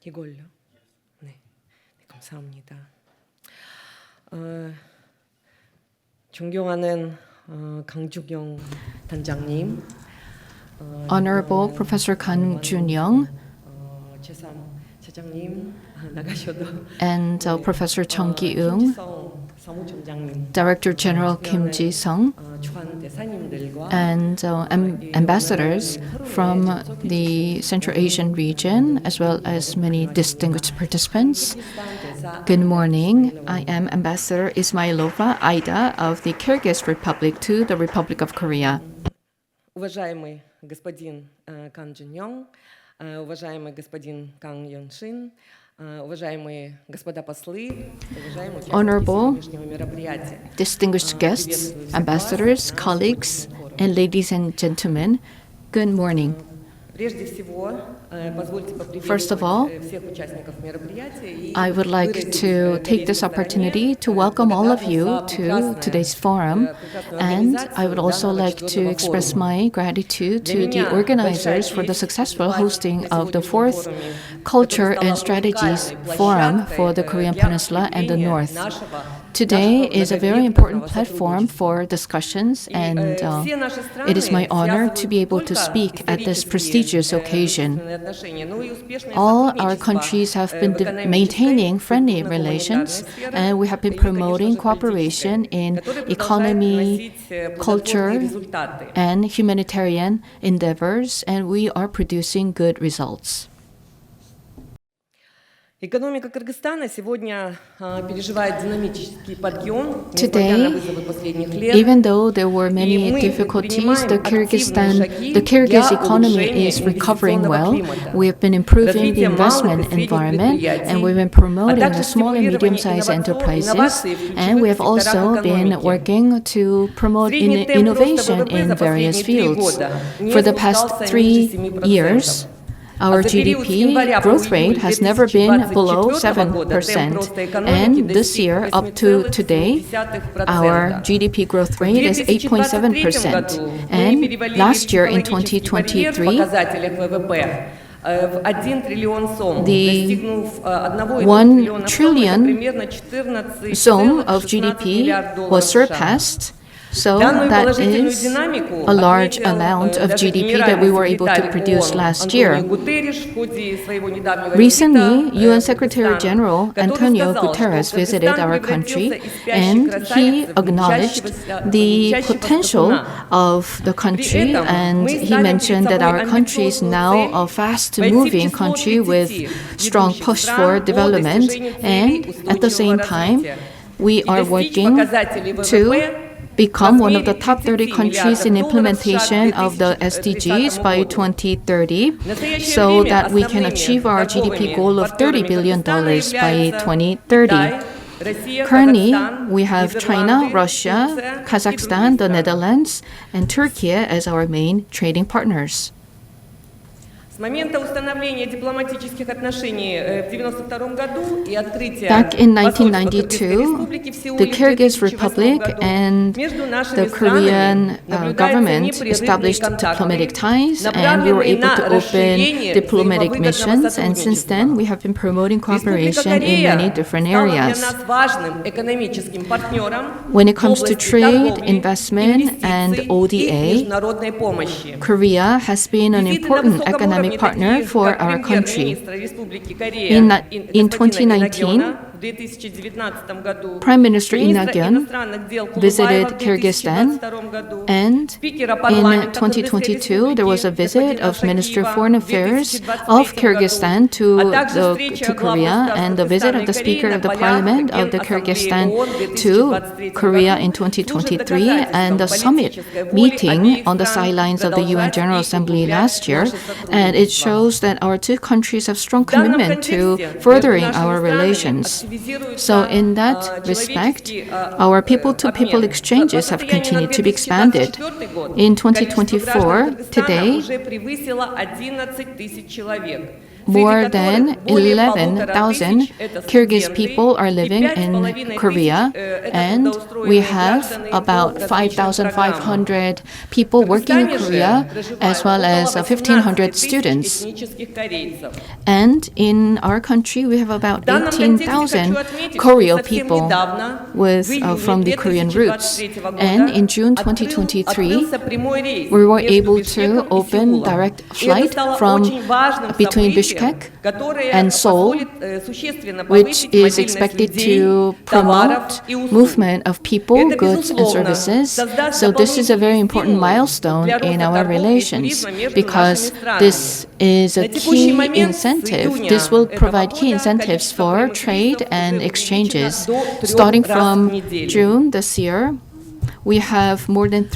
이걸요? 네, 감사합니다. 존경하는 강준영 단장님, Honorable Professor Kang Jun-young 제3 차장님 나가셔도 and Professor Chung Ki-eung, 사무총장님, Director General Kim Ji-sung, 주한 대사님들과 and ambassadors from the Central Asian region, as well as many distinguished participants. Good morning. I am Ambassador Ismailova Aida of the Kyrgyz Republic to the Republic of Korea. уважаемый господин Кан Джун Йонг, уважаемый господин Кang Йон-шин, уважаемые господа послы, уважаемые Honorable, участники сегодняшнего мероприятия. distinguished guests, ambassadors, colleagues, and ladies and gentlemen, good morning. Прежде всего, позвольте First of all, поприветствовать всех участников мероприятия. I would like to take this opportunity to welcome all of you to today's forum, and I would also like to express my gratitude to the organizers for the successful hosting of the 4th Culture and Strategies Forum for the Korean Peninsula and the North. Today is a very important platform for discussions, and it is my honor to be able to speak at this prestigious occasion. All our countries have been maintaining friendly relations, and we have been promoting cooperation in economy, culture, and humanitarian endeavors, and we are producing good results. Экономика Кыргызстана сегодня переживает динамический подъем, несмотря на Today, вызовы последних лет. even though there were many difficulties, the Kyrgyz economy is recovering well. We have been improving the investment environment, and we've been promoting the small and medium-sized enterprises, and we have also been working to promote innovation in various fields. For the past 3 years, our GDP growth rate has never been below 7%, and this year, up to today, our GDP growth rate is 8.7%. And last year, in 2023, the 1 trillion sum of GDP was surpassed. So that is a large amount of GDP that we were able to produce last year. Recently, UN Secretary General Antonio Guterres visited our country, and he acknowledged the potential of the country, and he mentioned that our country is now a fast-moving country with strong push for development, and at the same time, we are working to become one of the top 30 countries in implementation of the SDGs by 2030, so that we can achieve our GDP goal of $30 billion by 2030. Currently, we have China, Russia, Kazakhstan, the Netherlands, and Turkey as our main trading partners. Back in 1992, the Kyrgyz Republic and the Korean government established diplomatic ties, and we were able to open diplomatic missions, and since then we have been promoting cooperation in many different areas. When it comes to trade, investment, and ODA, Korea has been an important economic partner for our country. In 2019, Prime Minister Lee Nak-yeon visited Kyrgyzstan, and in 2022 there was a visit of Minister of Foreign Affairs of Kyrgyzstan to Korea, and the visit of the Speaker of the Parliament of the Kyrgyzstan to Korea in 2023, and the summit meeting on the sidelines of the UN General Assembly last year, and it shows that our two countries have strong commitment to furthering our relations. So in that respect, our people-to-people exchanges have continued to be expanded. In 2024, today, more than 11,000 Kyrgyz people are living in Korea, and we have about 5,500 people working in Korea, as well as 1,500 students. And in our country, we have about 18,000 Koryo people from the Korean roots. And in June 2023, we were able to open direct flight between Bishkek and Seoul, which is expected to promote movement of people, goods, and services. So this is a very important milestone in our relations, because this is a key incentive. This will provide key incentives for trade and exchanges. Starting from June this year, we have more than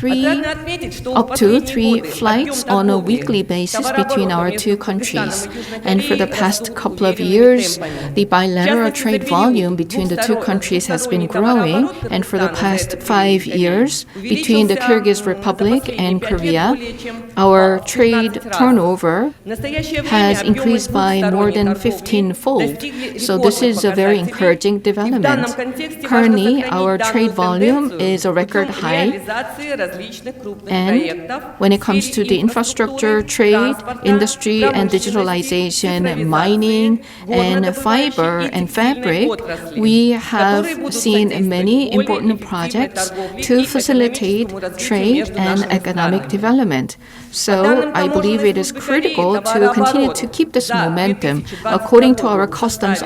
up to three flights on a weekly basis between our two countries. And for the past couple of years, the bilateral trade volume between the two countries has been growing. And for the past 5 years, between the Kyrgyz Republic and Korea, our trade turnover has increased by more than 15-fold. So this is a very encouraging development. Currently, our trade volume is a record high. And when it comes to the infrastructure, trade, industry, and digitalization, mining, and fiber and fabric, we have seen many important projects to facilitate trade and economic development. So I believe it is critical to continue to keep this momentum. According to the Customs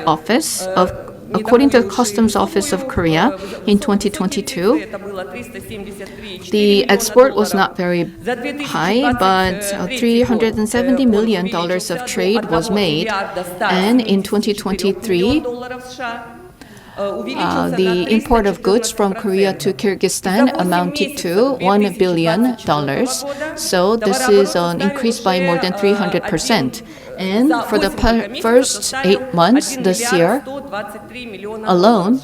Office of Korea, in 2022, the export was not very high, but $370 million of trade was made. And in 2023, the import of goods from Korea to Kyrgyzstan amounted to $1 billion. So this is an increase by more than 300%. And for the first 8 months this year alone,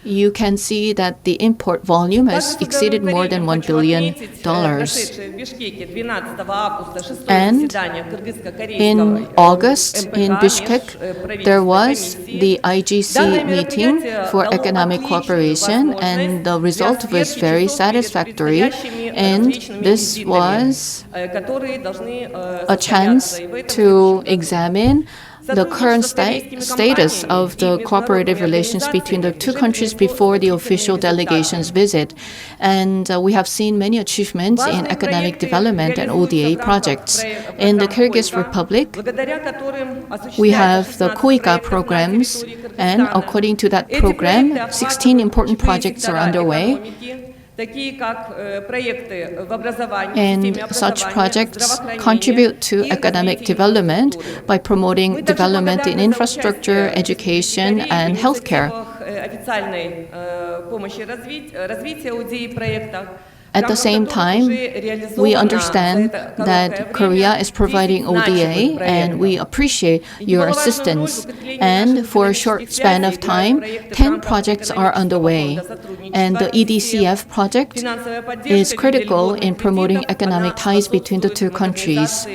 you can see that the import volume has exceeded more than $1 billion. And in August in Bishkek, there was the IGC meeting for economic cooperation, and the result was very satisfactory. And this was a chance to examine the current status of the cooperative relations between the two countries before the official delegation's visit. And we have seen many achievements in economic development and ODA projects. In the Kyrgyz Republic, we have the KOIKA programs, and according to that program, 16 important projects are underway. And such projects contribute to economic development by promoting development in infrastructure, education, and healthcare. официальной помощи развития УДИ проекта. At the same time, we understand that Korea is providing ODA and we appreciate your assistance. And for a short span of time, 10 projects are underway. And the EDCF project is critical in promoting economic ties between the two countries.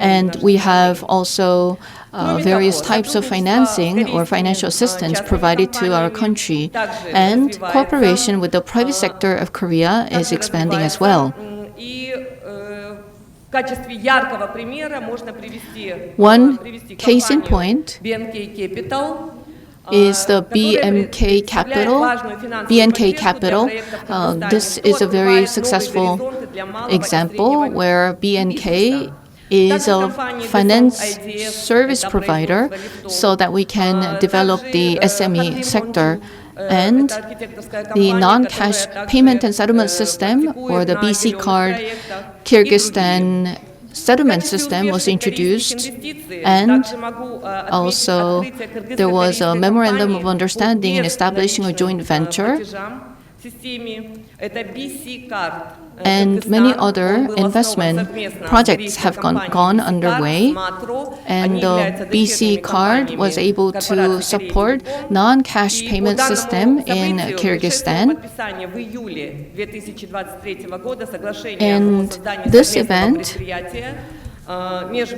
And we have also various types of financing or financial assistance provided to our country. And cooperation with the private sector of Korea is expanding as well. One case in point is the BNK Capital. This is a very successful example where BNK is a finance service provider so that we can develop the SME sector. And the non-cash payment and settlement system, or the BC card Kyrgyzstan settlement system, was introduced. And also there was a memorandum of understanding in establishing a joint venture. And many other investment projects have gone underway, and the BC card was able to support non-cash payment system in Kyrgyzstan. And this event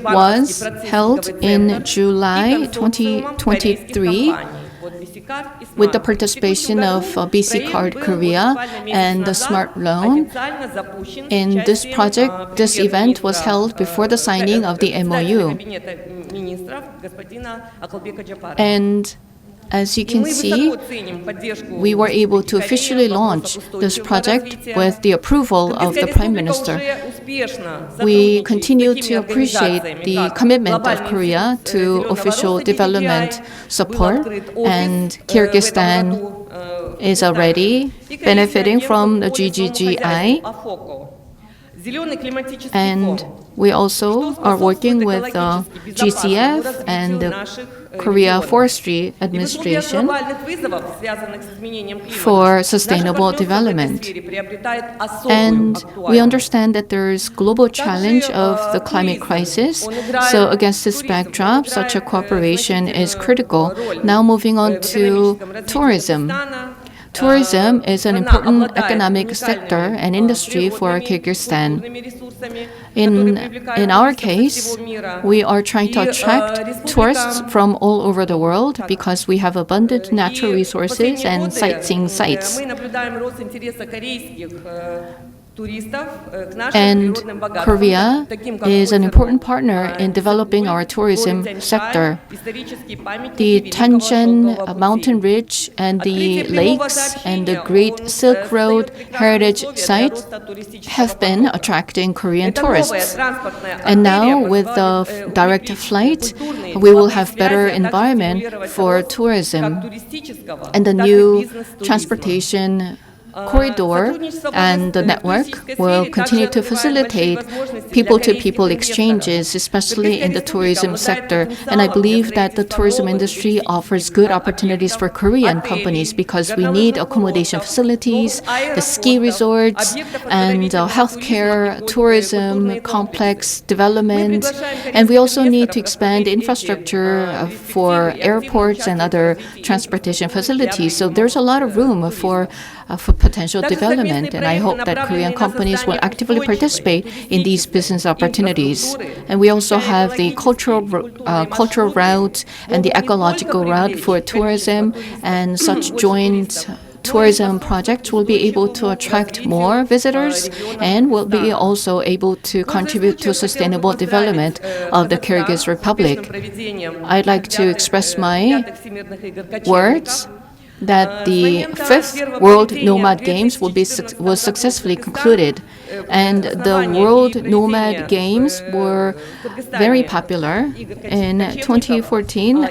was held in July 2023 with the participation of BC Card Korea and the Smart Loan. In this project, this event was held before the signing of the MOU. And as you can see, we were able to officially launch this project with the approval of the Prime Minister. We continue to appreciate the commitment of Korea to official development support, and Kyrgyzstan is already benefiting from the GGGI. And we also are working with GCF and the Korea Forestry Administration for sustainable development. And we understand that there is global challenge of the climate crisis. So against this backdrop, such a cooperation is critical. Now moving on to tourism. Tourism is an important economic sector and industry for Kyrgyzstan. In our case, we are trying to attract tourists from all over the world because we have abundant natural resources and sightseeing sites. And Korea is an important partner in developing our tourism sector. The Tanjan mountain ridge and the lakes and the Great Silk Road heritage sites have been attracting Korean tourists. And now with the direct flight, we will have better environment for tourism. And the new transportation corridor and the network will continue to facilitate people-to-people exchanges, especially in the tourism sector. And I believe that the tourism industry offers good opportunities for Korean companies because we need accommodation facilities, the ski resorts, and healthcare, tourism, complex development. And we also need to expand infrastructure for airports and other transportation facilities. So there's a lot of room for potential development, and I hope that Korean companies will actively participate in these business opportunities. And we also have the cultural route and the ecological route for tourism, and such joint tourism projects will be able to attract more visitors and will be also able to contribute to sustainable development of the Kyrgyz Republic. I'd like to express my words that the 5th World Nomad Games was successfully concluded. And the World Nomad Games were very popular. In 2014,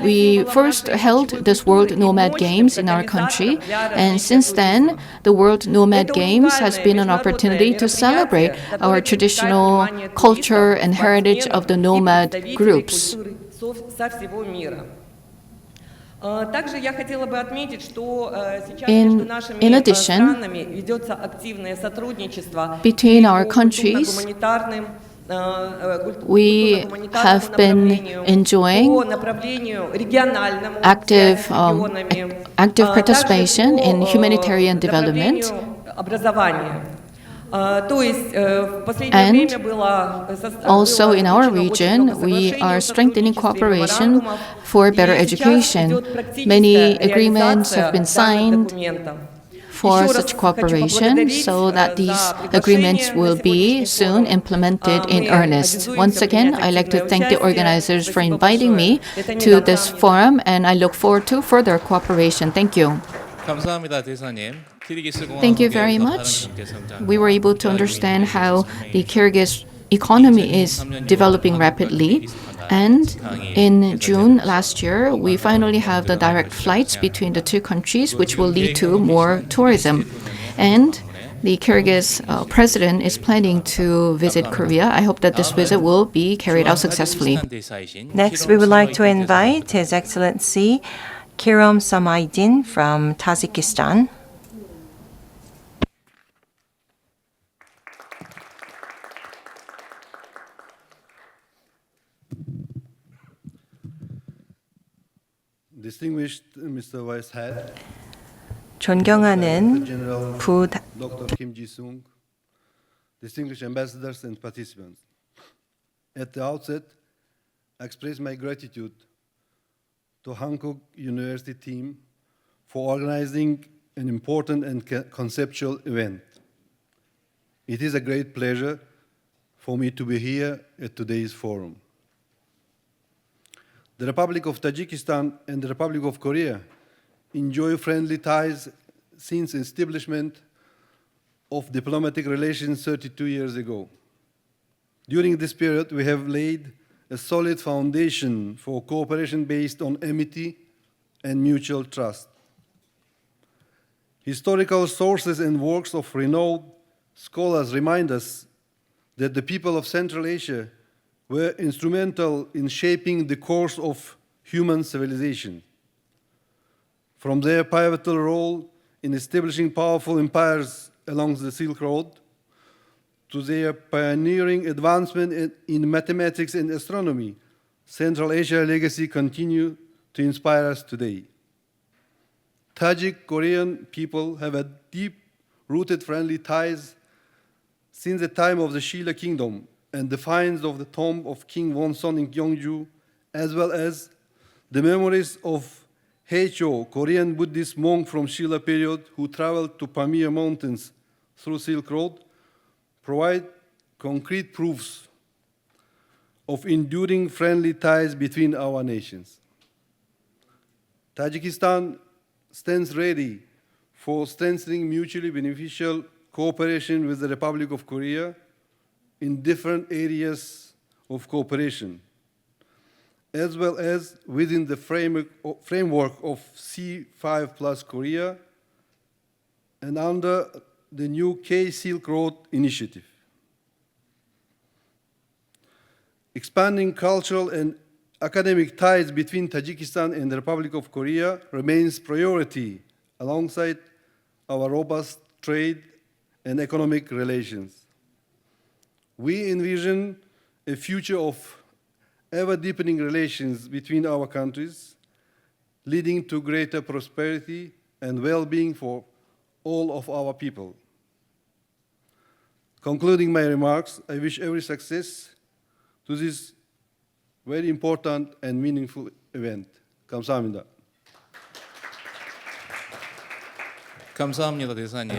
we first held this World Nomad Games in our country. And since then, the World Nomad Games has been an opportunity to celebrate our traditional culture and heritage of the nomad groups. Также я хотела бы отметить, что сейчас In между нашими addition, странами ведется активное сотрудничество between our по countries, культурно-гуманитарным we have been enjoying по направлению региональному, active, связи с регионами, active также participation по in humanitarian development. направлению образования. То есть в последнее And время было also in our заключено очень region, много we соглашений are о strengthening сотрудничестве, cooperation меморандумов. for better И сейчас education. идет практическая Many agreements have реализация been данных signed документов. for Еще раз such хочу cooperation поблагодарить so that за these приглашение agreements на will be сегодняшний soon форум. implemented in Мы earnest. обязуемся Once again, принять I'd like to активное thank the участие. organizers for Спасибо inviting me большое. Это не to до this конца. forum, and I look forward to further cooperation. Thank you. 감사합니다, 대사님. 키르기스 Thank you very much. We were able to understand how the Kyrgyz economy is developing rapidly. And in June last year, we finally have the direct flights between the two countries, which will lead to more tourism. And the Kyrgyz president is planning to visit Korea. I hope that this visit will be carried out successfully. Next, we would like to invite His Excellency Kirom Samaydin from Tajikistan. Distinguished Mr. Vice Head, 존경하는 General 부 Dr. Kim Ji-sung, distinguished ambassadors and participants. At the outset, I express my gratitude to Hankook University team for organizing an important and conceptual event. It is a great pleasure for me to be here at today's forum. The Republic of Tajikistan and the Republic of Korea enjoy friendly ties since establishment of diplomatic relations 32 years ago. During this period, we have laid a solid foundation for cooperation based on amity and mutual trust. Historical sources and works of renowned scholars remind us that the people of Central Asia were instrumental in shaping the course of human civilization. From their pivotal role in establishing powerful empires along the Silk Road, to their pioneering advancement in mathematics and astronomy, Central Asia legacy continues to inspire us today. Tajik Korean people have a deep-rooted friendly ties since the time of the Shilla Kingdom and the finds of the tomb of King Wonson in Gyeongju, as well as the memories of Haecho, Korean Buddhist monk from Shilla period who traveled to Pamir Mountains through Silk Road, provide concrete proofs of enduring friendly ties between our nations. Tajikistan stands ready for strengthening mutually beneficial cooperation with the Republic of Korea in different areas of cooperation, as well as within the framework of C5+ Korea and under the new K-Silk Road initiative. Expanding cultural and academic ties between Tajikistan and the Republic of Korea remains priority alongside our robust trade and economic relations. We envision a future of ever-deepening relations between our countries, leading to greater prosperity and well-being for all of our people. Concluding my remarks, I wish every success to this very important and meaningful event. 감사합니다.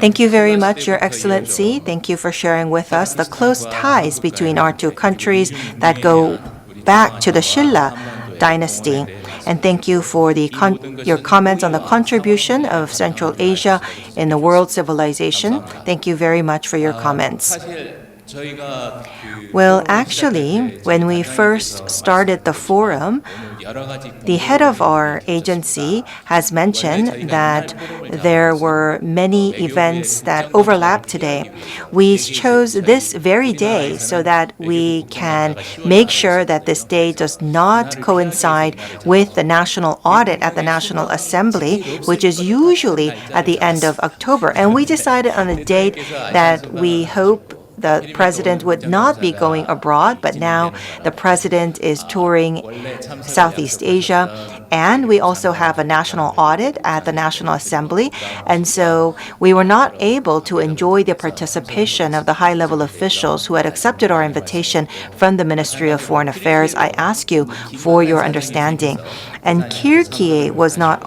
Thank you very much, Your Excellency. Thank you for sharing with us the close ties between our two countries that go back to the Shilla dynasty. And thank you for your comments on the contribution of Central Asia in the world civilization. Thank you very much for your comments. Well, actually, when we first started the forum, the head of our agency has mentioned that there were many events that overlap today. We chose this very day so that we can make sure that this day does not coincide with the national audit at the National Assembly, which is usually at the end of October. And we decided on a date that we hope the president would not be going abroad, but now the president is touring Southeast Asia. And we also have a national audit at the National Assembly. And so we were not able to enjoy the participation of the high-level officials who had accepted our invitation from the Ministry of Foreign Affairs. I ask you for your understanding. And Turkey was not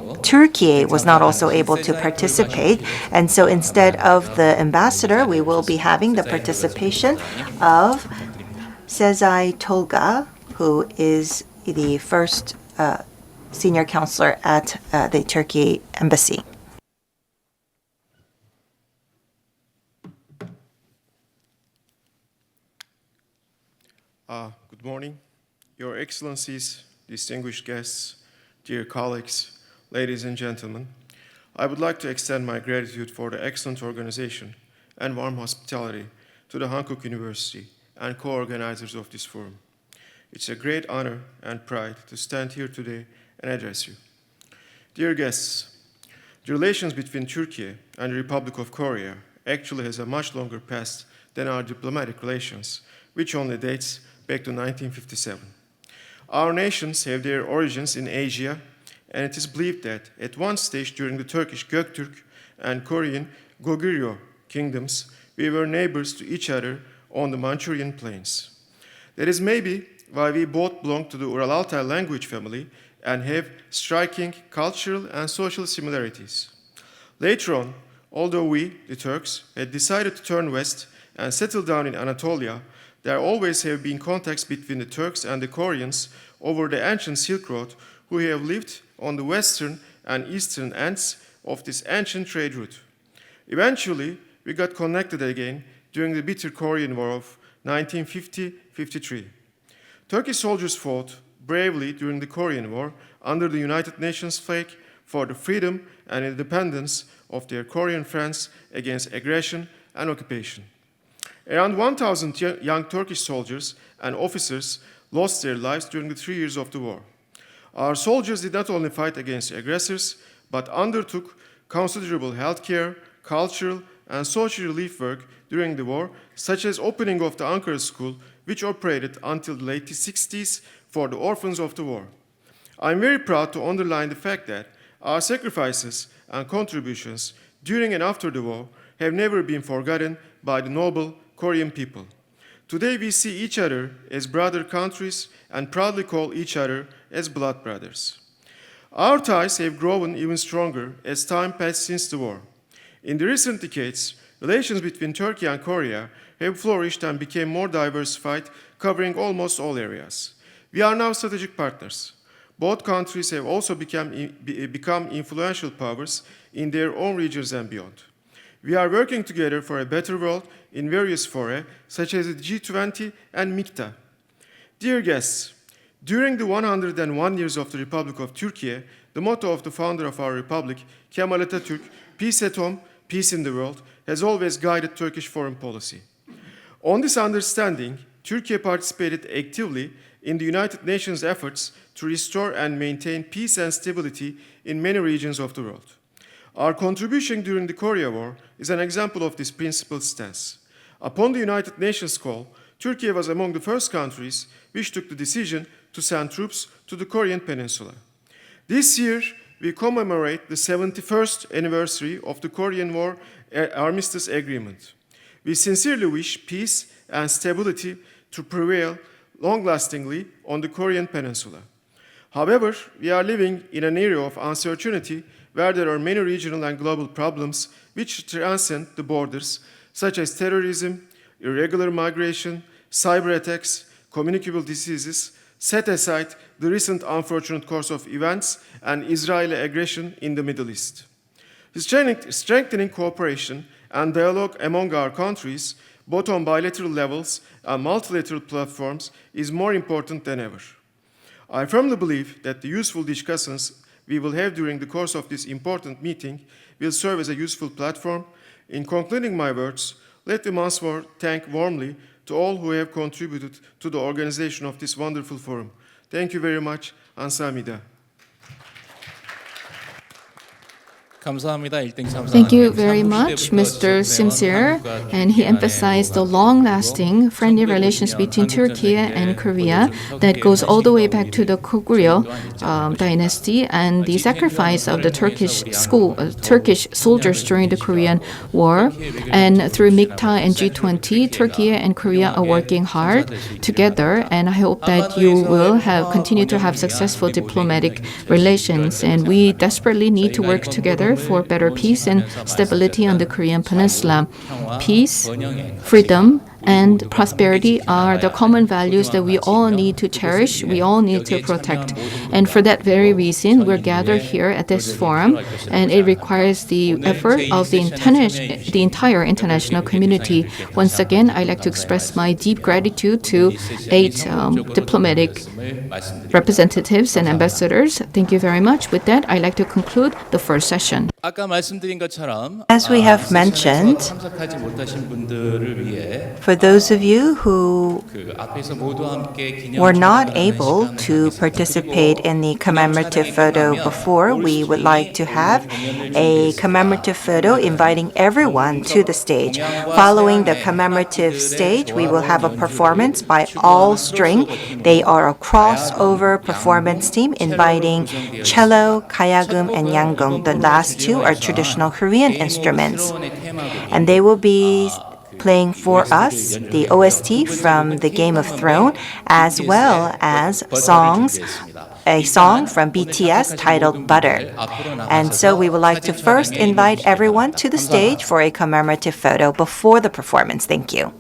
also able to participate. And so instead of the ambassador, we will be having the participation of Sezai Tolga, who is the first senior counselor at the Turkey embassy. Good morning, Your Excellencies, distinguished guests, dear colleagues, ladies and gentlemen. I would like to extend my gratitude for the excellent organization and warm hospitality to the Hankook University and co-organizers of this forum. It's a great honor and pride to stand here today and address you. Dear guests, the relations between Turkey and the Republic of Korea actually has a much longer past than our diplomatic relations, which only dates back to 1957. Our nations have their origins in Asia, and it is believed that at one stage during the Turkish Göktürk and Korean Goguryeo kingdoms, we were neighbors to each other on the Manchurian plains. That is maybe why we both belong to the Ural-Altay language family and have striking cultural and social similarities. Later on, although we, the Turks, had decided to turn west and settle down in Anatolia, there always have been contacts between the Turks and the Koreans over the ancient Silk Road, who have lived on the western and eastern ends of this ancient trade route. Eventually, we got connected again during the bitter Korean War of 1950-53. Turkish soldiers fought bravely during the Korean War under the United Nations flag for the freedom and independence of their Korean friends against aggression and occupation. Around 1,000 young Turkish soldiers and officers lost their lives during the 3 years of the war. Our soldiers did not only fight against aggressors, but undertook considerable healthcare, cultural, and social relief work during the war, such as opening of the Ankara School, which operated until the late 60s for the orphans of the war. I'm very proud to underline the fact that our sacrifices and contributions during and after the war have never been forgotten by the noble Korean people. Today we see each other as brother countries and proudly call each other as blood brothers. Our ties have grown even stronger as time passed since the war. In the recent decades, relations between Turkey and Korea have flourished and became more diversified, covering almost all areas. We are now strategic partners. Both countries have also become influential powers in their own regions and beyond. We are working together for a better world in various fora, such as the G20 and MIKTA. Dear guests, during the 101 years of the Republic of Turkey, the motto of the founder of our republic, Kemal Atatürk, peace at home, peace in the world, has always guided Turkish foreign policy. On this understanding, Turkey participated actively in the United Nations efforts to restore and maintain peace and stability in many regions of the world. Our contribution during the Korea War is an example of this principled stance. Upon the United Nations call, Turkey was among the first countries which took the decision to send troops to the Korean Peninsula. This year, we commemorate the 71st anniversary of the Korean War Armistice Agreement. We sincerely wish peace and stability to prevail long-lastingly on the Korean Peninsula. However, we are living in an era of uncertainty where there are many regional and global problems which transcend the borders, such as terrorism, irregular migration, cyber attacks, communicable diseases, set aside the recent unfortunate course of events and Israeli aggression in the Middle East. Strengthening cooperation and dialogue among our countries, both on bilateral levels and multilateral platforms, is more important than ever. I firmly believe that the useful discussions we will have during the course of this important meeting will serve as a useful platform. In concluding my words, let me once more thank warmly to all who have contributed to the organization of this wonderful forum. Thank you very much. 감사합니다. Thank you very much, Mr. Sincere. And he emphasized the long-lasting friendly relations between Turkey and Korea that goes all the way back to the Goguryeo dynasty and the sacrifice of the Turkish soldiers during the Korean War. And through MIKTA and G20, Turkey and Korea are working hard together. And I hope that you will continue to have successful diplomatic relations. And we desperately need to work together for better peace and stability on the Korean Peninsula. Peace, freedom, and prosperity are the common values that we all need to cherish, we all need to protect. And for that very reason, we're gathered here at this forum, and it requires the effort of the entire international community. Once again, I'd like to express my deep gratitude to 8 diplomatic representatives and ambassadors. Thank you very much. With that, I'd like to conclude the first session. As we have mentioned, for those of you who were not able to participate in the commemorative photo before, we would like to have a commemorative photo inviting everyone to the stage. Following the commemorative stage, we will have a performance by All String. They are a crossover performance team inviting cello, kayagum, and yanggong. The last two are traditional Korean instruments. And they will be playing for us the OST from the Game of Thrones, as well as a song from BTS titled Butter. And so we would like to first invite everyone to the stage for a commemorative photo before the performance. Thank you.